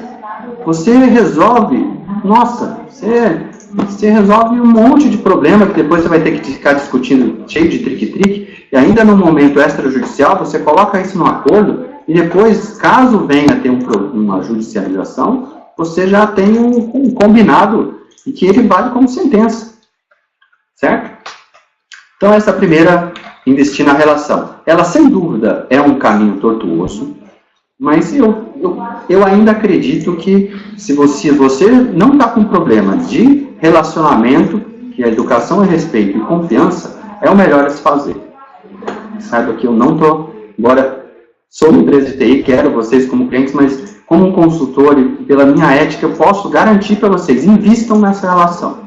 Você resolve, nossa, você resolve um monte de problema que depois você vai ter que ficar discutindo, cheio de trique-trique, e ainda no momento extrajudicial, você coloca isso no acordo, e depois, caso venha ter uma judicialização, você já tem um combinado, e que ele vale como sentença. Certo? Então, essa primeira, investir na relação. Ela, sem dúvida, é um caminho tortuoso, mas eu ainda acredito que se você não está com problema de relacionamento, que a educação é respeito e confiança, é o melhor a se fazer. Saiba que eu não estou, embora sou uma empresa de TI, quero vocês como clientes, mas como um consultor e pela minha ética, eu posso garantir para vocês, invistam nessa relação.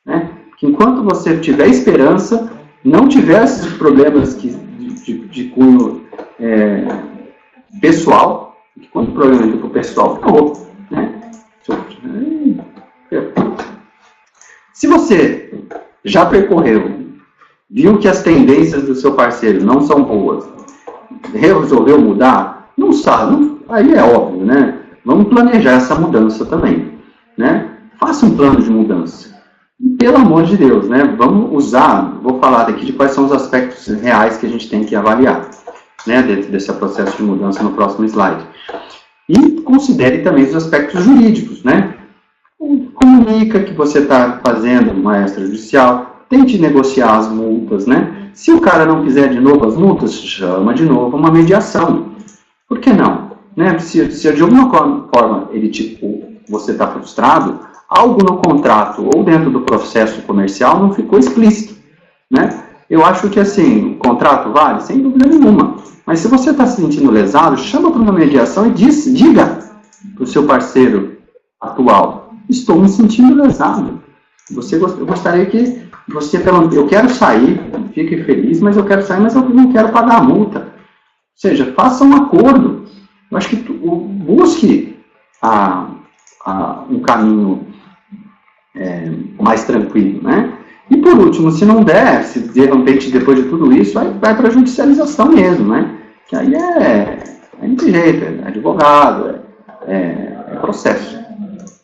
Né? Que enquanto você tiver esperança, não tiver esses problemas de cunho pessoal, que quando o problema é para o pessoal, acabou. Né? Se você já percorreu, viu que as tendências do seu parceiro não são boas, resolveu mudar, não sabe, aí é óbvio, né? Vamos planejar essa mudança também, né? Faça um plano de mudança. E, pelo amor de Deus, né? Vamos usar, vou falar daqui de quais são os aspectos reais que a gente tem que avaliar, né? Dentro desse processo de mudança no próximo slide. E considere também os aspectos jurídicos, né? Comunica que você está fazendo uma extrajudicial, tente negociar as multas, né? Se o cara não quiser de novo as multas, chama de novo uma mediação. Por que não? Né? Se de alguma forma você está frustrado, algo no contrato ou dentro do processo comercial não ficou explícito. Né? Eu acho que assim, o contrato vale, sem dúvida nenhuma. Mas se você está se sentindo lesado, chama para uma mediação e diga para o seu parceiro atual, estou me sentindo lesado. Eu gostaria que você, eu quero sair, fique feliz, mas eu quero sair, mas eu não quero pagar a multa. Ou seja, faça um acordo. Eu acho que busque um caminho mais tranquilo, né? E por último, se não der, se de repente depois de tudo isso, aí vai para a judicialização mesmo, né? Que aí não tem jeito, é advogado, é processo,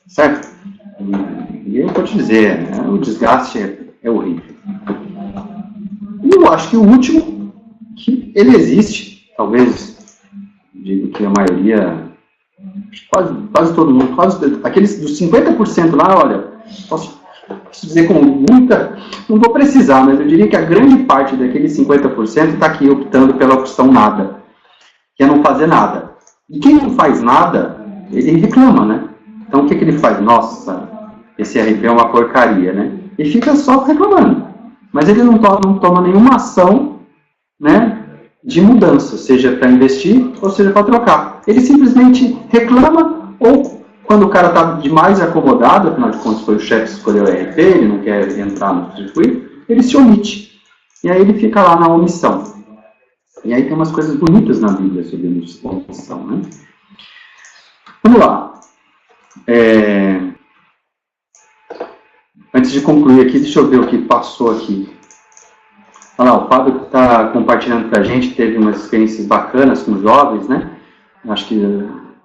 certo? E eu vou te dizer, né, o desgaste é horrível. E eu acho que o último, que ele existe, talvez, digo que a maioria, quase todo mundo, aqueles dos 50% lá, olha, posso dizer com muita, não vou precisar, mas eu diria que a grande parte daqueles 50% está aqui optando pela opção nada, que é não fazer nada. E quem não faz nada, ele reclama, né? Então o que ele faz? Nossa, esse RP é uma porcaria, né? E fica só reclamando. Mas ele não toma nenhuma ação, né, de mudança, seja para investir ou seja para trocar. Ele simplesmente reclama, ou quando o cara está demais acomodado, afinal de contas foi o chefe que escolheu o RP, ele não quer entrar no circuito, ele se omite. E aí ele fica lá na omissão. E aí tem umas coisas bonitas na Bíblia sobre omissão, né? Vamos lá. Antes de concluir aqui, deixa eu ver o que passou aqui. Olha lá, o Fábio está compartilhando com a gente, teve umas experiências bacanas com jovens, né? Acho que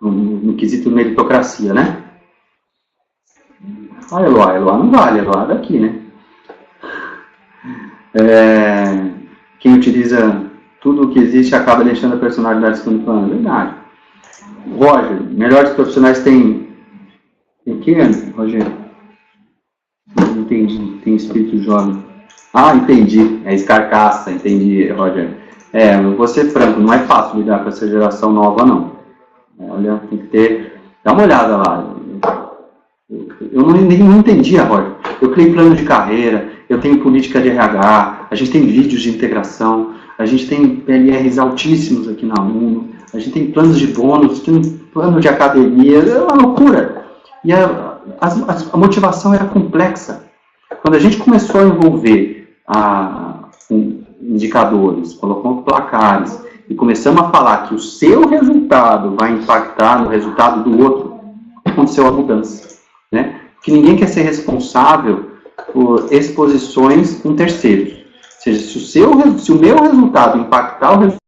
no quesito meritocracia, né? Ah, Eloá não vale, Eloá daqui, né? Quem utiliza tudo o que existe acaba deixando a personalidade segundo plano. Verdade. Roger, melhores profissionais tem que, Roger? Não entendi, tem espírito jovem. Ah, entendi, é escarcaça, entendi, Roger. Eu vou ser franco, não é fácil lidar com essa geração nova, não. Olha, tem que ter, dá uma olhada lá. Eu não entendia, Roger. Eu criei plano de carreira, eu tenho política de RH, a gente tem vídeos de integração, a gente tem PLRs altíssimos aqui na UNO, a gente tem planos de bônus, tem plano de academia, é uma loucura. E a motivação era complexa. Quando a gente começou a envolver com indicadores, colocamos placares, e começamos a falar que o seu resultado vai impactar no resultado do outro, aconteceu a mudança, né? Porque ninguém quer ser responsável por exposições com terceiros. Ou seja, se o meu resultado impactar o resultado,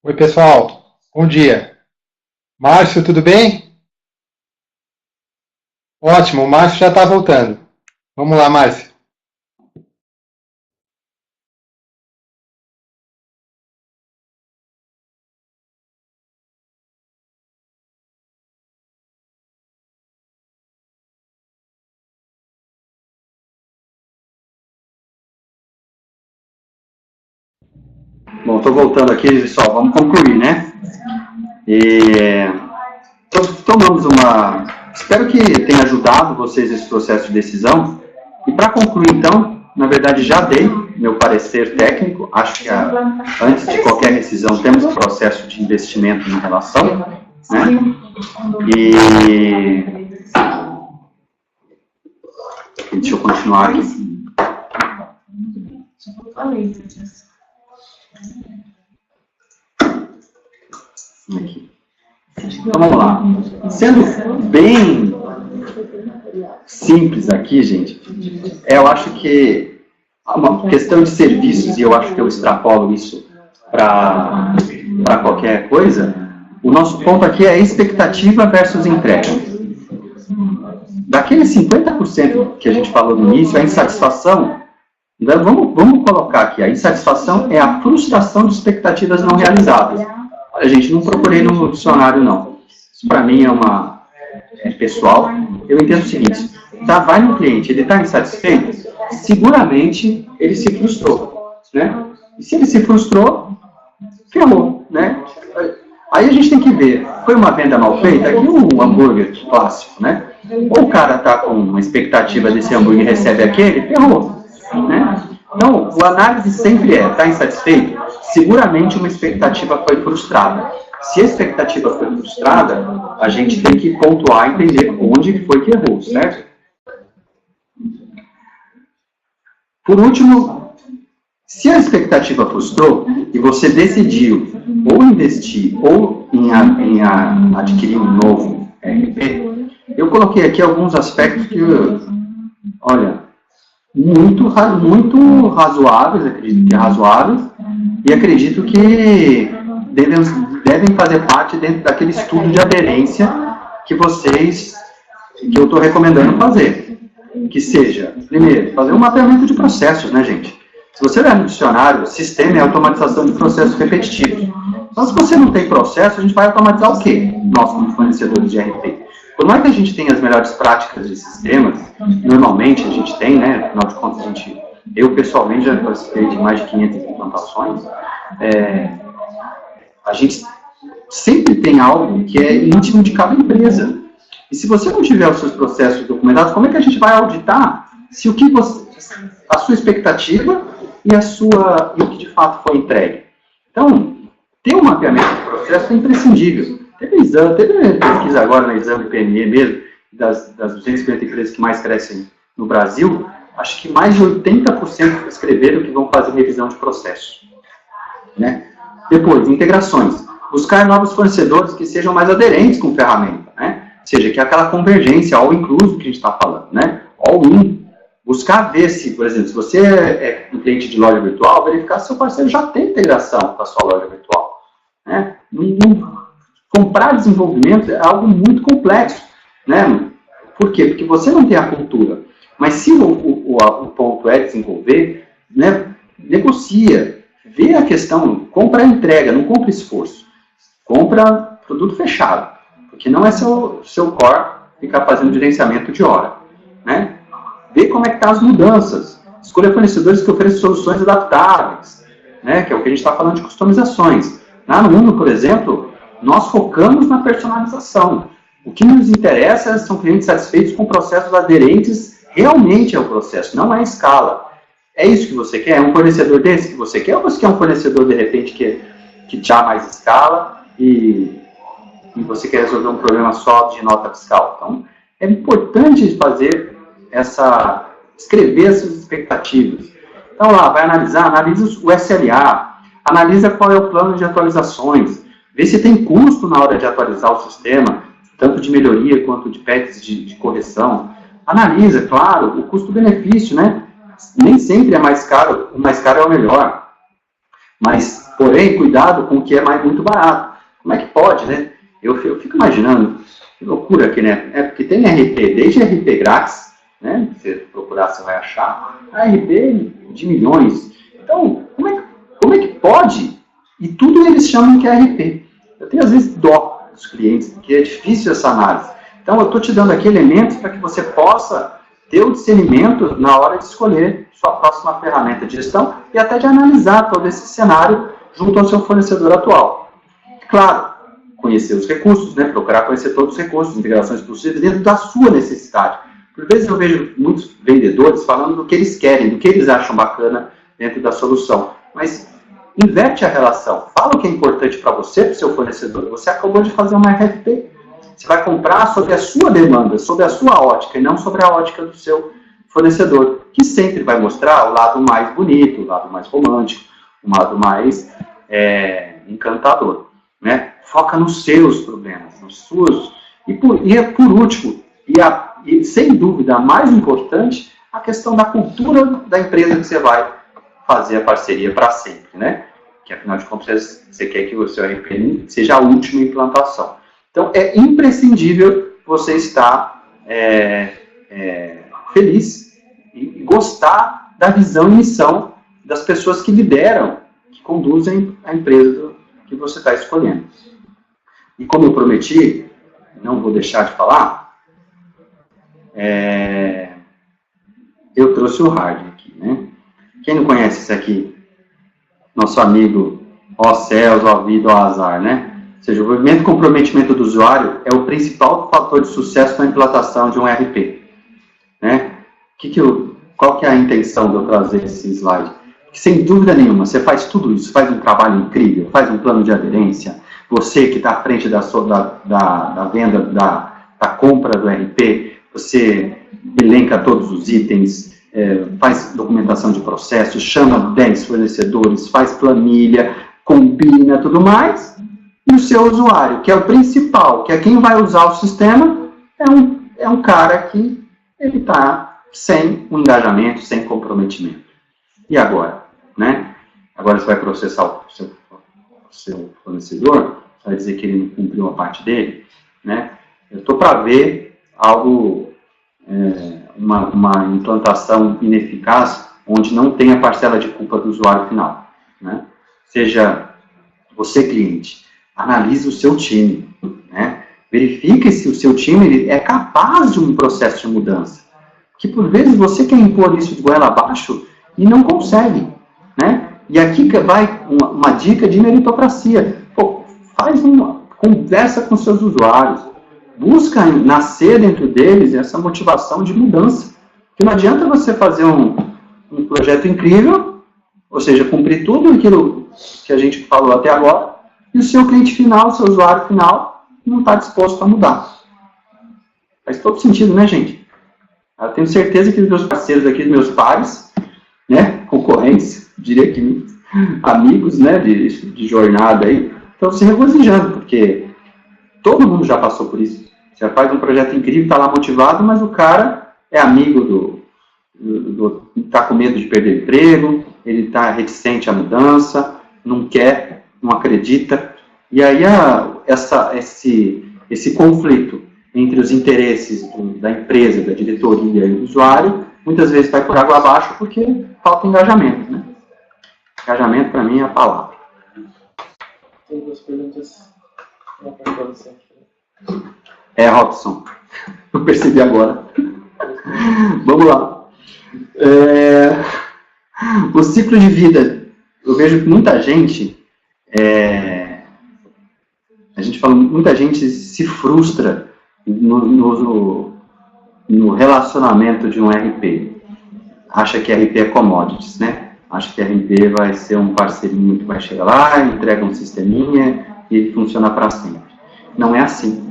Oi, pessoal. Bom dia. Márcio, tudo bem? Ótimo, o Márcio já está voltando. Vamos lá, Márcio. bom, estou voltando aqui, pessoal, vamos concluir, né? Tomamos espero que tenha ajudado vocês nesse processo de decisão. E para concluir, então, na verdade já dei meu parecer técnico. Acho que antes de qualquer decisão temos um processo de investimento em relação, né? E deixa eu continuar aqui. Aqui. Então vamos lá. Sendo bem simples aqui, gente, eu acho que uma questão de serviços, e eu acho que eu extrapolo isso para qualquer coisa, o nosso ponto aqui é expectativa versus entrega. Daqueles 50% que a gente falou no início, a insatisfação, vamos colocar aqui, a insatisfação é a frustração de expectativas não realizadas. Olha, gente, não procurei no dicionário, não. Isso para mim é pessoal. Eu entendo o seguinte, vai no cliente, ele está insatisfeito, seguramente ele se frustrou, né? E se ele se frustrou, ferrou, né? Aí a gente tem que ver, foi uma venda mal feita? Aqui um hambúrguer clássico, né? Ou o cara está com uma expectativa desse hambúrguer e recebe aquele, ferrou, né? Então, a análise sempre está insatisfeito? Seguramente uma expectativa foi frustrada. Se a expectativa foi frustrada, a gente tem que pontuar e entender onde foi que errou, certo? Por último, se a expectativa frustrou e você decidiu ou investir ou em adquirir um novo RP, eu coloquei aqui alguns aspectos que, olha, muito razoáveis, acredito que razoáveis, e acredito que devem fazer parte dentro daquele estudo de aderência que eu estou recomendando fazer. Que seja, primeiro, fazer um mapeamento de processos, né, gente? Se você olhar no dicionário, sistema é automatização de processos repetitivos. Então, se você não tem processo, a gente vai automatizar o quê? Nós, como fornecedores de RP. Por mais que a gente tenha as melhores práticas de sistemas, normalmente a gente tem, né, afinal de contas, eu pessoalmente já participei de mais de 500 implantações, a gente sempre tem algo que é íntimo de cada empresa. E se você não tiver os seus processos documentados, como é que a gente vai auditar se o que a sua expectativa e o que de fato foi entregue? Então, ter um mapeamento de processo é imprescindível. Teve pesquisa agora na Exame PME mesmo, das 250 empresas que mais crescem no Brasil, acho que mais de 80% escreveram que vão fazer revisão de processo. Né? Depois, integrações. Buscar novos fornecedores que sejam mais aderentes com a ferramenta, né? Ou seja, que é aquela convergência, all inclusive que a gente está falando, né? All in. Buscar ver se, por exemplo, se você é um cliente de loja virtual, verificar se seu parceiro já tem integração com a sua loja virtual. Né? Comprar desenvolvimento é algo muito complexo. Né? Por quê? Porque você não tem a cultura. Mas se o ponto é desenvolver, né, negocia, vê a questão, compra a entrega, não compra esforço. Compra produto fechado, porque não é seu core ficar fazendo gerenciamento de hora. Né? Vê como é que estão as mudanças. Escolha fornecedores que ofereçam soluções adaptáveis, né, que é o que a gente está falando de customizações. Na Uno, por exemplo, nós focamos na personalização. O que nos interessa são clientes satisfeitos com processos aderentes realmente ao processo, não é a escala. É isso que você quer? É um fornecedor desse que você quer? Ou você quer um fornecedor, de repente, que já mais escala e você quer resolver um problema só de nota fiscal? Então, é importante fazer escrever essas expectativas. Então, lá, vai analisa o SLA, analisa qual é o plano de atualizações, vê se tem custo na hora de atualizar o sistema, tanto de melhoria quanto de patches de correção. Analisa, claro, o custo-benefício, né? Nem sempre é mais caro, o mais caro é o melhor. Mas, porém, cuidado com o que é muito barato. Como é que pode, né? Eu fico imaginando, que loucura aqui, né? É porque tem RP, desde RP grátis, né? Se você procurar, você vai achar, a RP de milhões. Então, como é que pode? E tudo eles chamam que é RP. Eu tenho, às vezes, dó dos clientes, porque é difícil essa análise. Então, eu estou te dando aqui elementos para que você possa ter o discernimento na hora de escolher sua próxima ferramenta de gestão e até de analisar todo esse cenário junto ao seu fornecedor atual. Claro, conhecer os recursos, né? Procurar conhecer todos os recursos, integrações possíveis dentro da sua necessidade. Por vezes eu vejo muitos vendedores falando do que eles querem, do que eles acham bacana dentro da solução. Mas inverte a relação. Fala o que é importante para você, para o seu fornecedor. Você acabou de fazer uma RFP. Você vai comprar sobre a sua demanda, sobre a sua ótica, e não sobre a ótica do seu fornecedor, que sempre vai mostrar o lado mais bonito, o lado mais romântico, o lado mais encantador. Né? Foca nos seus problemas, nos seus. E por último, e sem dúvida a mais importante, a questão da cultura da empresa que você vai fazer a parceria para sempre, né? Que afinal de contas você quer que o seu RP seja a última implantação. Então é imprescindível você estar feliz e gostar da visão e missão das pessoas que lideram, que conduzem a empresa que você está escolhendo. E como eu prometi, não vou deixar de falar, eu trouxe o hard aqui, né? Quem não conhece esse aqui? Nosso amigo, ó céus, ó vida, ó azar, né? Ou seja, o envolvimento e comprometimento do usuário é o principal fator de sucesso na implantação de um ERP. Né? Qual que é a intenção de eu trazer esse slide? Porque, sem dúvida nenhuma, você faz tudo isso, faz um trabalho incrível, faz um plano de aderência, você que está à frente da venda, da compra do ERP, você elenca todos os itens, faz documentação de processos, chama 10 fornecedores, faz planilha, combina tudo mais, e o seu usuário, que é o principal, que é quem vai usar o sistema, é um cara que ele está sem um engajamento, sem comprometimento. E agora? Né? Agora você vai processar o seu fornecedor, vai dizer que ele não cumpriu a parte dele, né? Eu estou para ver algo, uma implantação ineficaz, onde não tem a parcela de culpa do usuário final. Né? Seja você, cliente, analise o seu time. Né? Verifique se o seu time é capaz de um processo de mudança. Que por vezes você quer impor isso de goela abaixo e não consegue. Né? E aqui vai uma dica de meritocracia. Pô, conversa com seus usuários, busca nascer dentro deles essa motivação de mudança. Porque não adianta você fazer um projeto incrível, ou seja, cumprir tudo aquilo que a gente falou até agora, e o seu cliente final, o seu usuário final, não está disposto a mudar. Faz todo sentido, né, gente? Eu tenho certeza que os meus parceiros aqui, meus pares, né, concorrentes, diria que amigos, né, de jornada aí, estão se regozijando, porque todo mundo já passou por isso. Você faz um projeto incrível, está lá motivado, mas o cara é amigo está com medo de perder emprego, ele está reticente à mudança, não quer, não acredita. E aí esse conflito entre os interesses da empresa, da diretoria e do usuário, muitas vezes vai por água abaixo porque falta engajamento, né? Engajamento, para mim, é a palavra. Tem duas perguntas. Robson. Eu percebi agora. Vamos lá. O ciclo de vida. Eu vejo que muita gente... a gente fala, muita gente se frustra no relacionamento de um RP. Acha que RP é commodities, né? Acha que RP vai ser um parceirinho que vai chegar lá, entrega um sisteminha e funciona para sempre. Não é assim.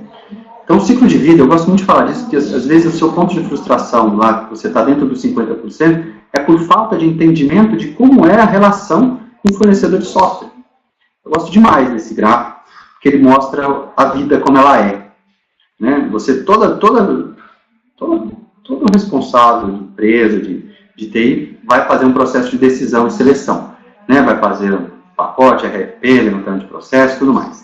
Então, o ciclo de vida, eu gosto muito de falar disso, porque às vezes o seu ponto de frustração lá, que você está dentro dos 50%, é por falta de entendimento de como é a relação com o fornecedor de software. Eu gosto demais desse gráfico, porque ele mostra a vida como ela é. Né? Você, todo responsável de empresa, de TI, vai fazer um processo de decisão e seleção. Né? Vai fazer um pacote, RFP, levantamento de processo, tudo mais.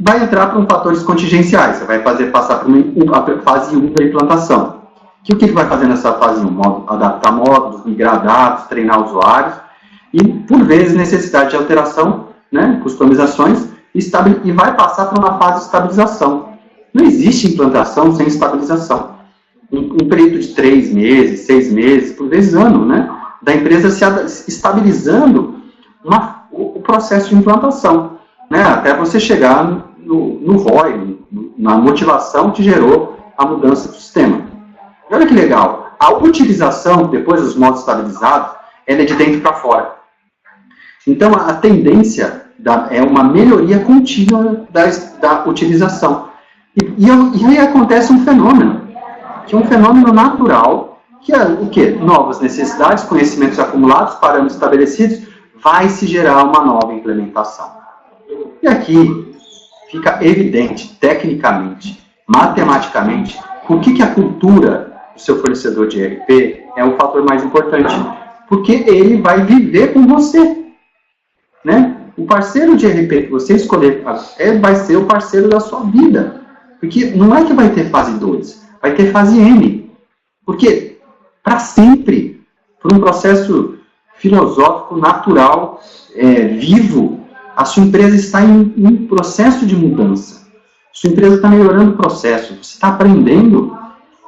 Vai entrar para fatores contingenciais, você vai passar por a fase 1 da implantação. O que vai fazer nessa fase 1? Adaptar módulos, migrar dados, treinar usuários, e, por vezes, necessidade de alteração, né, customizações, e vai passar para uma fase de estabilização. Não existe implantação sem estabilização. Um período de 3 meses, 6 meses, por vezes ano, né, da empresa se estabilizando o processo de implantação, né, até você chegar no ROI, na motivação que gerou a mudança do sistema. E olha que legal, a utilização, depois dos modos estabilizados, ela é de dentro para fora. Então, a tendência é uma melhoria contínua da utilização. E aí acontece um fenômeno, que é um fenômeno natural, que é o quê? Novas necessidades, conhecimentos acumulados, parâmetros estabelecidos, vai se gerar uma nova implementação. E aqui fica evidente, tecnicamente, matematicamente, por que a cultura do seu fornecedor de ERP é o fator mais importante. Porque ele vai viver com você. Né? O parceiro de ERP que você escolher vai ser o parceiro da sua vida. Porque não é que vai ter fase 2, vai ter fase M. Porque, para sempre, por um processo filosófico, natural, vivo, a sua empresa está em processo de mudança. Sua empresa está melhorando o processo, você está aprendendo,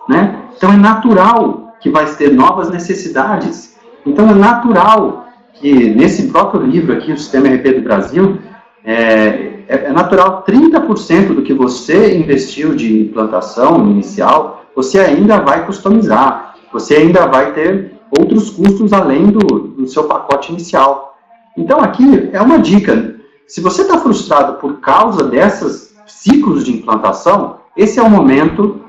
né? Então é natural que vai ter novas necessidades. Então é natural que nesse próprio livro aqui, o Sistema ERP do Brasil, é natural 30% do que você investiu de implantação inicial, você ainda vai customizar, você ainda vai ter outros custos além do seu pacote inicial. Então aqui é uma dica. Se você está frustrado por causa desses ciclos de implantação, esse é o momento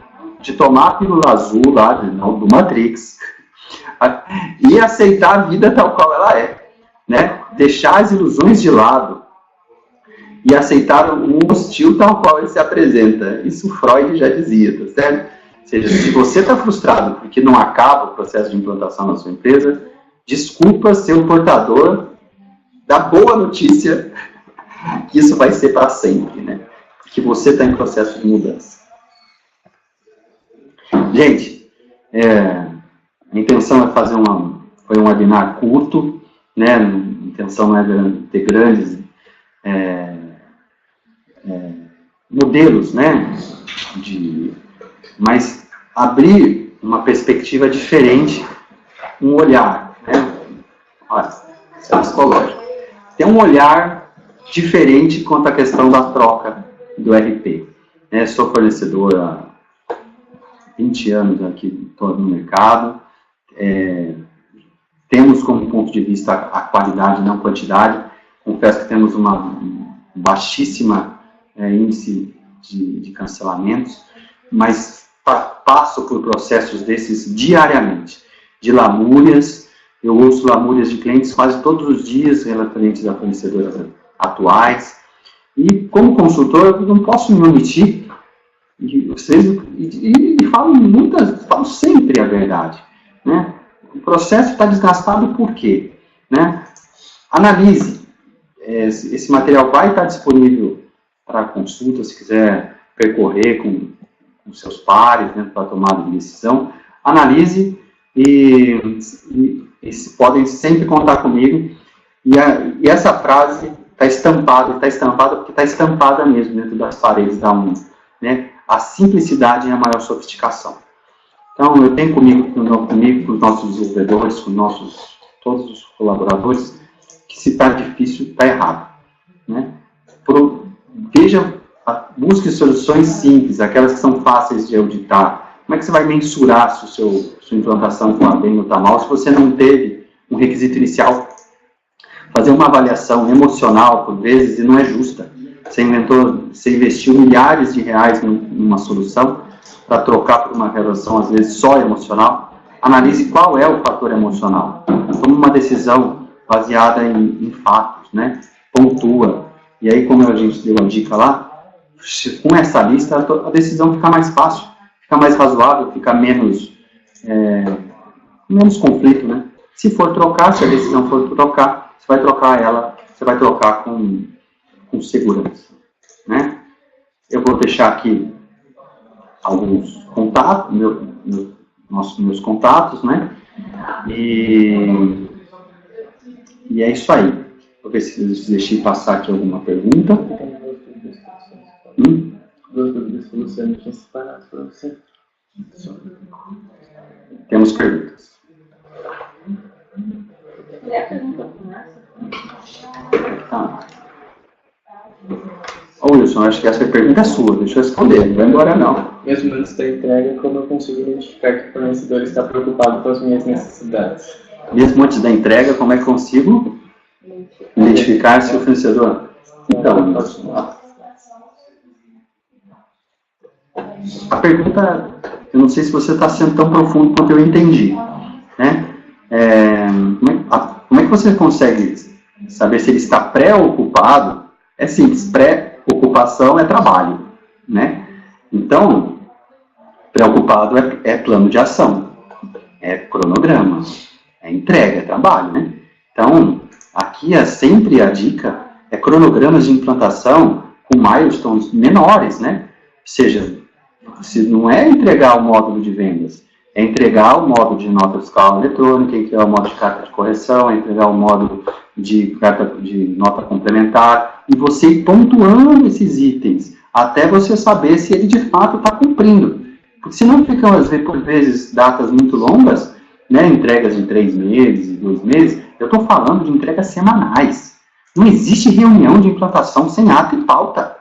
de tomar a pílula azul lá do Matrix e aceitar a vida tal qual ela é, né? Deixar as ilusões de lado e aceitar o hostil tal qual ele se apresenta. Isso Freud já dizia, tá certo? Ou seja, se você está frustrado porque não acaba o processo de implantação na sua empresa, desculpa ser o portador da boa notícia que isso vai ser para sempre, né? Que você está em processo de mudança. Gente, a intenção é fazer foi um webinar curto, né? A intenção não é ter grandes modelos, né? Mas abrir uma perspectiva diferente, um olhar, né? Olha, isso é psicológico. Tem um olhar diferente quanto à questão da troca do RP. Sou fornecedor há 20 anos aqui no mercado. Temos como ponto de vista a qualidade, não quantidade. Confesso que temos uma baixíssima índice de cancelamentos, mas passo por processos desses diariamente, de lamúrias. Eu ouço lamúrias de clientes quase todos os dias referentes a fornecedoras atuais, e como consultor eu não posso me omitir e falo sempre a verdade, né? O processo está desgastado por quê? Né? Analise. Esse material vai estar disponível para consulta, se quiser percorrer com seus pares, né, para tomada de decisão. Analise e podem sempre contar comigo. E essa frase está estampada porque está estampada mesmo dentro das paredes da UNO, né? A simplicidade é a maior sofisticação. Então, eu tenho comigo com os nossos desenvolvedores, com todos os colaboradores, que se está difícil, está errado, né? Busque soluções simples, aquelas que são fáceis de auditar. Como é que você vai mensurar se sua implantação está bem ou está mal, se você não teve um requisito inicial? Fazer uma avaliação emocional, por vezes, e não é justa. Você investiu milhares de reais numa solução para trocar por uma relação, às vezes, só emocional. Analise qual é o fator emocional. Tome uma decisão baseada em fatos, né? Pontua. E aí, como a gente deu a dica lá, com essa lista, a decisão fica mais fácil, fica mais razoável, fica menos conflito, né? Se for trocar, se a decisão for trocar, você vai trocar com segurança, né? Eu vou deixar aqui alguns contatos, meus contatos, né? E é isso aí. Vou ver se deixei passar aqui alguma pergunta. Duas dúvidas que você não tinha separado para você. Temos perguntas. Tá. Ô Wilson, acho que essa pergunta é sua, deixa eu responder, não vai embora não. Mesmo antes da entrega, como eu consigo identificar que o fornecedor está preocupado com as minhas necessidades? Mesmo antes da entrega, como é que consigo identificar se o fornecedor... Então, a pergunta, eu não sei se você está sendo tão profundo quanto eu entendi, né? Como é que você consegue saber se ele está pré-ocupado? É simples, pré-ocupação é trabalho, né? Então, pré-ocupado é plano de ação, é cronograma, é entrega, é trabalho, né? Então, aqui sempre a dica é cronogramas de implantação com milestones menores, né? Ou seja, se não é entregar o módulo de vendas, é entregar o módulo de nota fiscal eletrônica, é entregar o módulo de carta de correção, é entregar o módulo de nota complementar, e você ir pontuando esses itens, até você saber se ele de fato está cumprindo. Porque senão ficam, às vezes, por vezes, datas muito longas, né, entregas de 3 meses e 2 meses, eu estou falando de entregas semanais. Não existe reunião de implantação sem ato e pauta,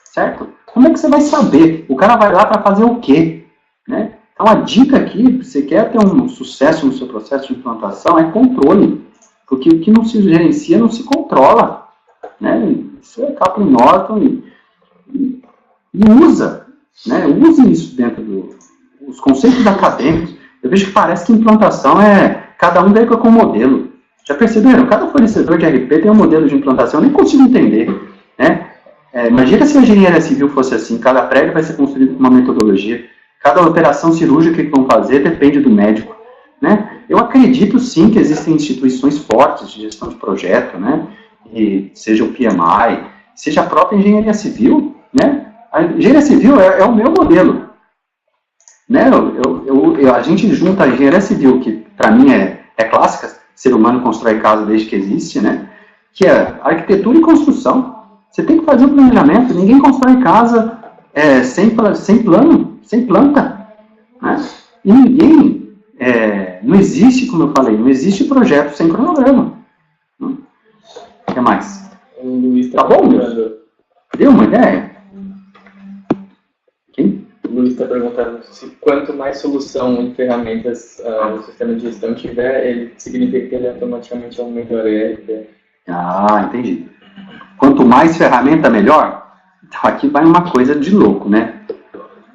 certo? Como é que você vai saber? O cara vai lá para fazer o quê? Né? Então, a dica aqui, se você quer ter um sucesso no seu processo de implantação, é controle. Porque o que não se gerencia não se controla. Né? Isso é Kaplan Norton e usa. Né? Use isso dentro dos conceitos acadêmicos. Eu vejo que parece que implantação cada um veio com um modelo. Já perceberam? Cada fornecedor de RP tem um modelo de implantação, eu nem consigo entender. Né? Imagina se a engenharia civil fosse assim, cada prédio vai ser construído com uma metodologia, cada operação cirúrgica que vão fazer depende do médico. Né? Eu acredito sim que existem instituições fortes de gestão de projeto, né? E seja o PMI, seja a própria engenharia civil. Né? A engenharia civil é o meu modelo. Né? A gente junta a engenharia civil, que para mim é clássica, ser humano constrói casa desde que existe, né? Que é arquitetura e construção. Você tem que fazer o planejamento, ninguém constrói casa sem plano, sem planta. Né? E ninguém, não existe, como eu falei, não existe projeto sem cronograma. O que mais? O Luiz tá bom, Deus? Deu uma ideia? Luiz está perguntando se quanto mais solução e ferramentas o sistema de gestão tiver, ele significa que ele automaticamente é um melhor ERP. Ah, entendi. Quanto mais ferramenta, melhor? Então aqui vai uma coisa de louco, né?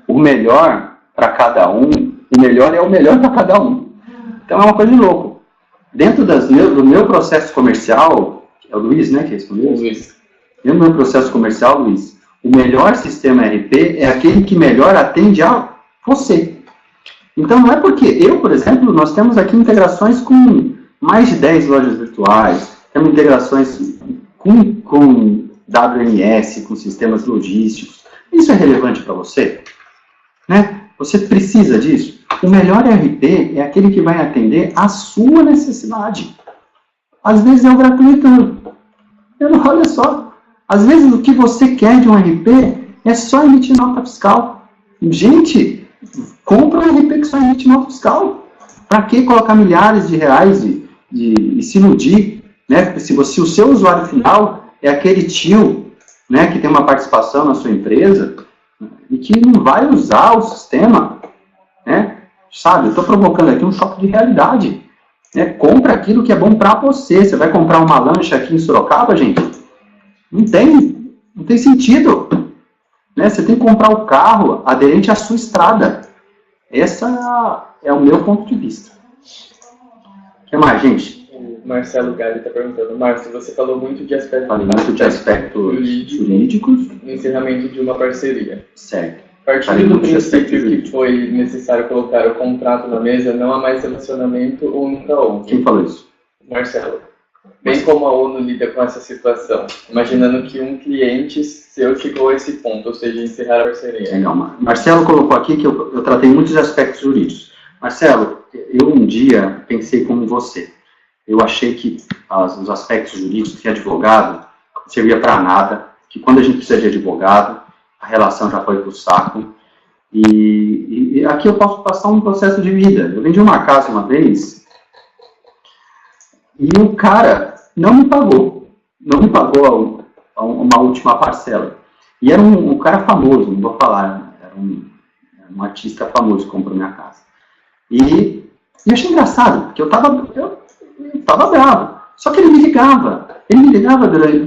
O melhor para cada um, o melhor é o melhor para cada um. Então é uma coisa de louco. Dentro do meu processo comercial, é o Luiz, né, que respondeu? Luiz. Dentro do meu processo comercial, Luiz, o melhor sistema RP é aquele que melhor atende a você. Então não é porque eu, por exemplo, nós temos aqui integrações com mais de 10 lojas virtuais, temos integrações com WMS, com sistemas logísticos. Isso é relevante para você? Né? Você precisa disso? O melhor RP é aquele que vai atender a sua necessidade. Às vezes é o gratuito. Olha só. Às vezes o que você quer de um RP é só emitir nota fiscal. Gente, compra um RP que só emite nota fiscal. Para que colocar milhares de reais e se iludir? Né? Porque se o seu usuário final é aquele tio, né, que tem uma participação na sua empresa e que não vai usar o sistema, né? Sabe, eu estou provocando aqui um choque de realidade. Né? Compra aquilo que é bom para você. Você vai comprar uma lancha aqui em Sorocaba, gente? Não tem sentido. Né? Você tem que comprar o carro aderente à sua estrada. Essa é o meu ponto de vista. O que mais, gente? O Marcelo Galli está perguntando. Márcio, você falou muito de aspectos jurídicos no encerramento de uma parceria. Certo. Partindo do princípio que foi necessário colocar o contrato na mesa, não há mais relacionamento ou nunca houve. Quem falou isso? Marcelo. Bem como a ONU lida com essa situação, imaginando que um cliente seu chegou a esse ponto, ou seja, encerrar a parceria. Legal, Marcelo colocou aqui que eu tratei muitos aspectos jurídicos. Marcelo, eu um dia pensei como você. Eu achei que os aspectos jurídicos de advogado não servia para nada, que quando a gente precisa de advogado, a relação já foi para o saco. E aqui eu posso passar um processo de vida. Eu vendi uma casa uma vez e o cara não me pagou uma última parcela. E era um cara famoso, não vou falar, era um artista famoso que comprou minha casa. E achei engraçado, porque eu estava bravo. Só que ele me ligava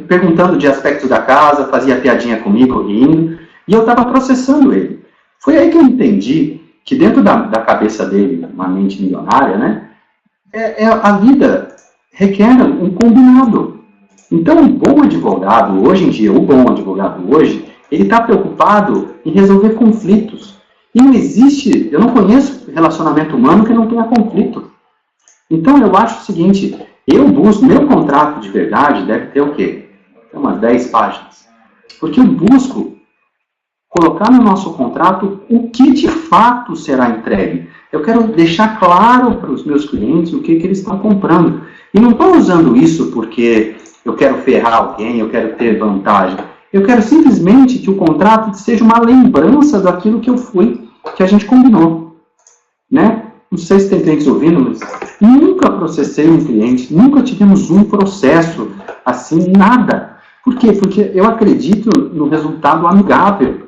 perguntando de aspectos da casa, fazia piadinha comigo, rindo, e eu estava processando ele. Foi aí que eu entendi que dentro da cabeça dele, uma mente milionária, né, a vida requer um combinado. Então, um bom advogado, hoje em dia, ele está preocupado em resolver conflitos. E não existe, eu não conheço relacionamento humano que não tenha conflito. Então, eu acho o seguinte, eu busco, meu contrato de verdade deve ter o quê? Tem umas 10 páginas. Porque eu busco colocar no nosso contrato o que de fato será entregue. Eu quero deixar claro para os meus clientes o que eles estão comprando. E não estou usando isso porque eu quero ferrar alguém, eu quero ter vantagem. Eu quero simplesmente que o contrato seja uma lembrança daquilo que eu fui, que a gente combinou. Né? Não sei se tem clientes ouvindo, mas nunca processei um cliente, nunca tivemos um processo assim, nada. Por quê? Porque eu acredito no resultado amigável.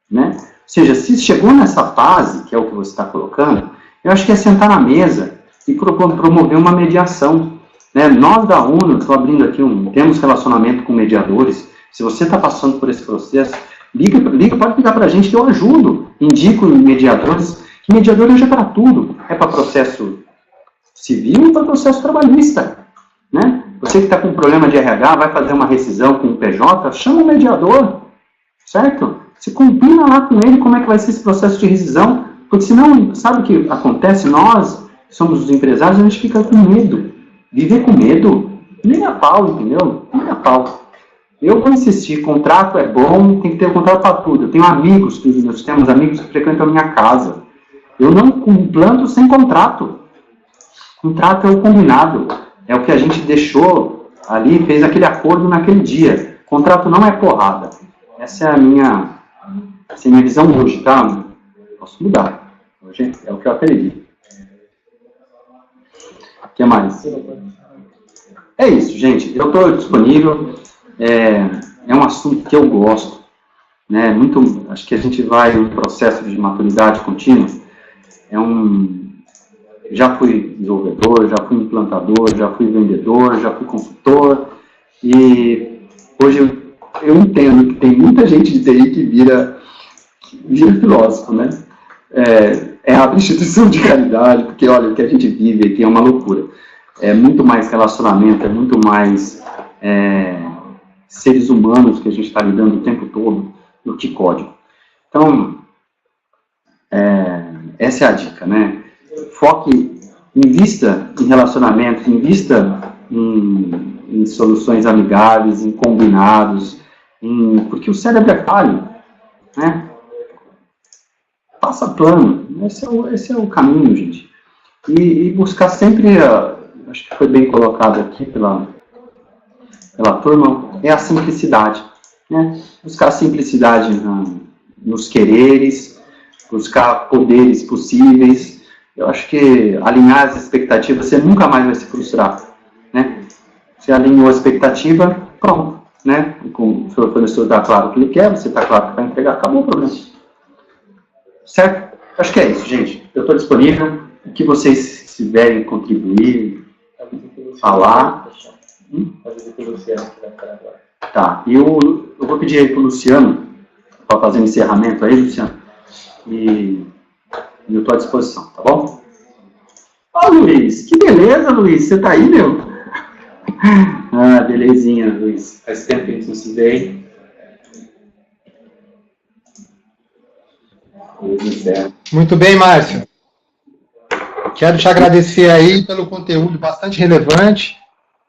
Né? Ou seja, se chegou nessa fase, que é o que você está colocando, eu acho que é sentar na mesa e promover uma mediação. Né? Nós da UNO, estou abrindo aqui temos relacionamento com mediadores. Se você está passando por esse processo, pode ligar para a gente que eu ajudo, indico mediadores. Que mediador hoje é para tudo. É para processo civil e para processo trabalhista. Né? Você que está com problema de RH, vai fazer uma rescisão com o PJ, chama o mediador. Certo? Você combina lá com ele como é que vai ser esse processo de rescisão, porque senão, sabe o que acontece? Nós, somos os empresários, a gente fica com medo. Viver com medo, nem a pau, entendeu? Nem a pau. Eu vou insistir, contrato é bom, tem que ter contrato para tudo. Eu tenho amigos, nós temos amigos que frequentam a minha casa. Eu não implanto sem contrato. Contrato é o combinado, é o que a gente deixou ali, fez aquele acordo naquele dia. Contrato não é porrada. Essa é a minha visão hoje, tá? Posso mudar. Hoje é o que eu acredito. O que mais? É isso, gente. Eu estou disponível. É um assunto que eu gosto. né? Acho que a gente vai em um processo de maturidade contínua. Já fui desenvolvedor, já fui implantador, já fui vendedor, já fui consultor, e hoje eu entendo que tem muita gente de TI que vira filósofo, né? Abre instituição de caridade, porque olha, o que a gente vive aqui é uma loucura. É muito mais relacionamento, é muito mais seres humanos que a gente está lidando o tempo todo do que código. Então, essa é a dica, né? Foque, invista em relacionamento, invista em soluções amigáveis, em combinados, porque o cérebro é falho, né? Faça plano, esse é o caminho, gente. E buscar sempre, acho que foi bem colocado aqui pela turma, é a simplicidade, né? Buscar a simplicidade nos quereres, buscar poderes possíveis. Eu acho que alinhar as expectativas, você nunca mais vai se frustrar, né? Você alinhou a expectativa, pronto, né? O seu professor está claro o que ele quer, você está claro que vai entregar, acabou o problema. Certo? Acho que é isso, gente. Eu estou disponível. O que vocês tiverem contribuir, falar. Tá. E eu vou pedir aí para o Luciano, para fazer um encerramento aí, Luciano. E eu estou à disposição, tá bom? Ó, Luiz, que beleza, Luiz. Você tá aí, meu? Ah, belezinha, Luiz. Faz tempo que a gente não se vê, hein? Muito bem, Márcio. Quero te agradecer aí pelo conteúdo bastante relevante.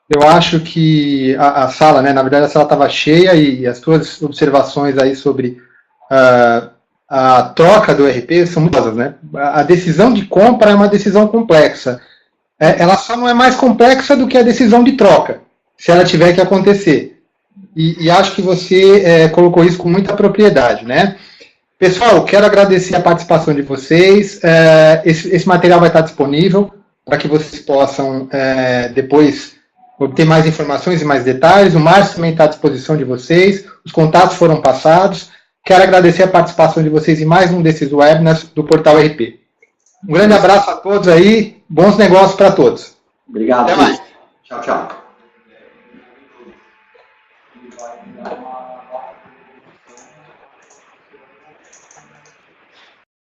Eu acho que a sala, né, na verdade a sala estava cheia e as tuas observações aí sobre a troca do ERP são muitas, né? A decisão de compra é uma decisão complexa. Ela só não é mais complexa do que a decisão de troca, se ela tiver que acontecer. E acho que você colocou isso com muita propriedade, né? Pessoal, quero agradecer a participação de vocês. Esse material vai estar disponível para que vocês possam depois obter mais informações e mais detalhes. O Márcio também está à disposição de vocês. Os contatos foram passados. Quero agradecer a participação de vocês em mais um desses webinars do Portal RP. Um grande abraço a todos aí. Bons negócios para todos. Obrigado. Até mais. Tchau, tchau.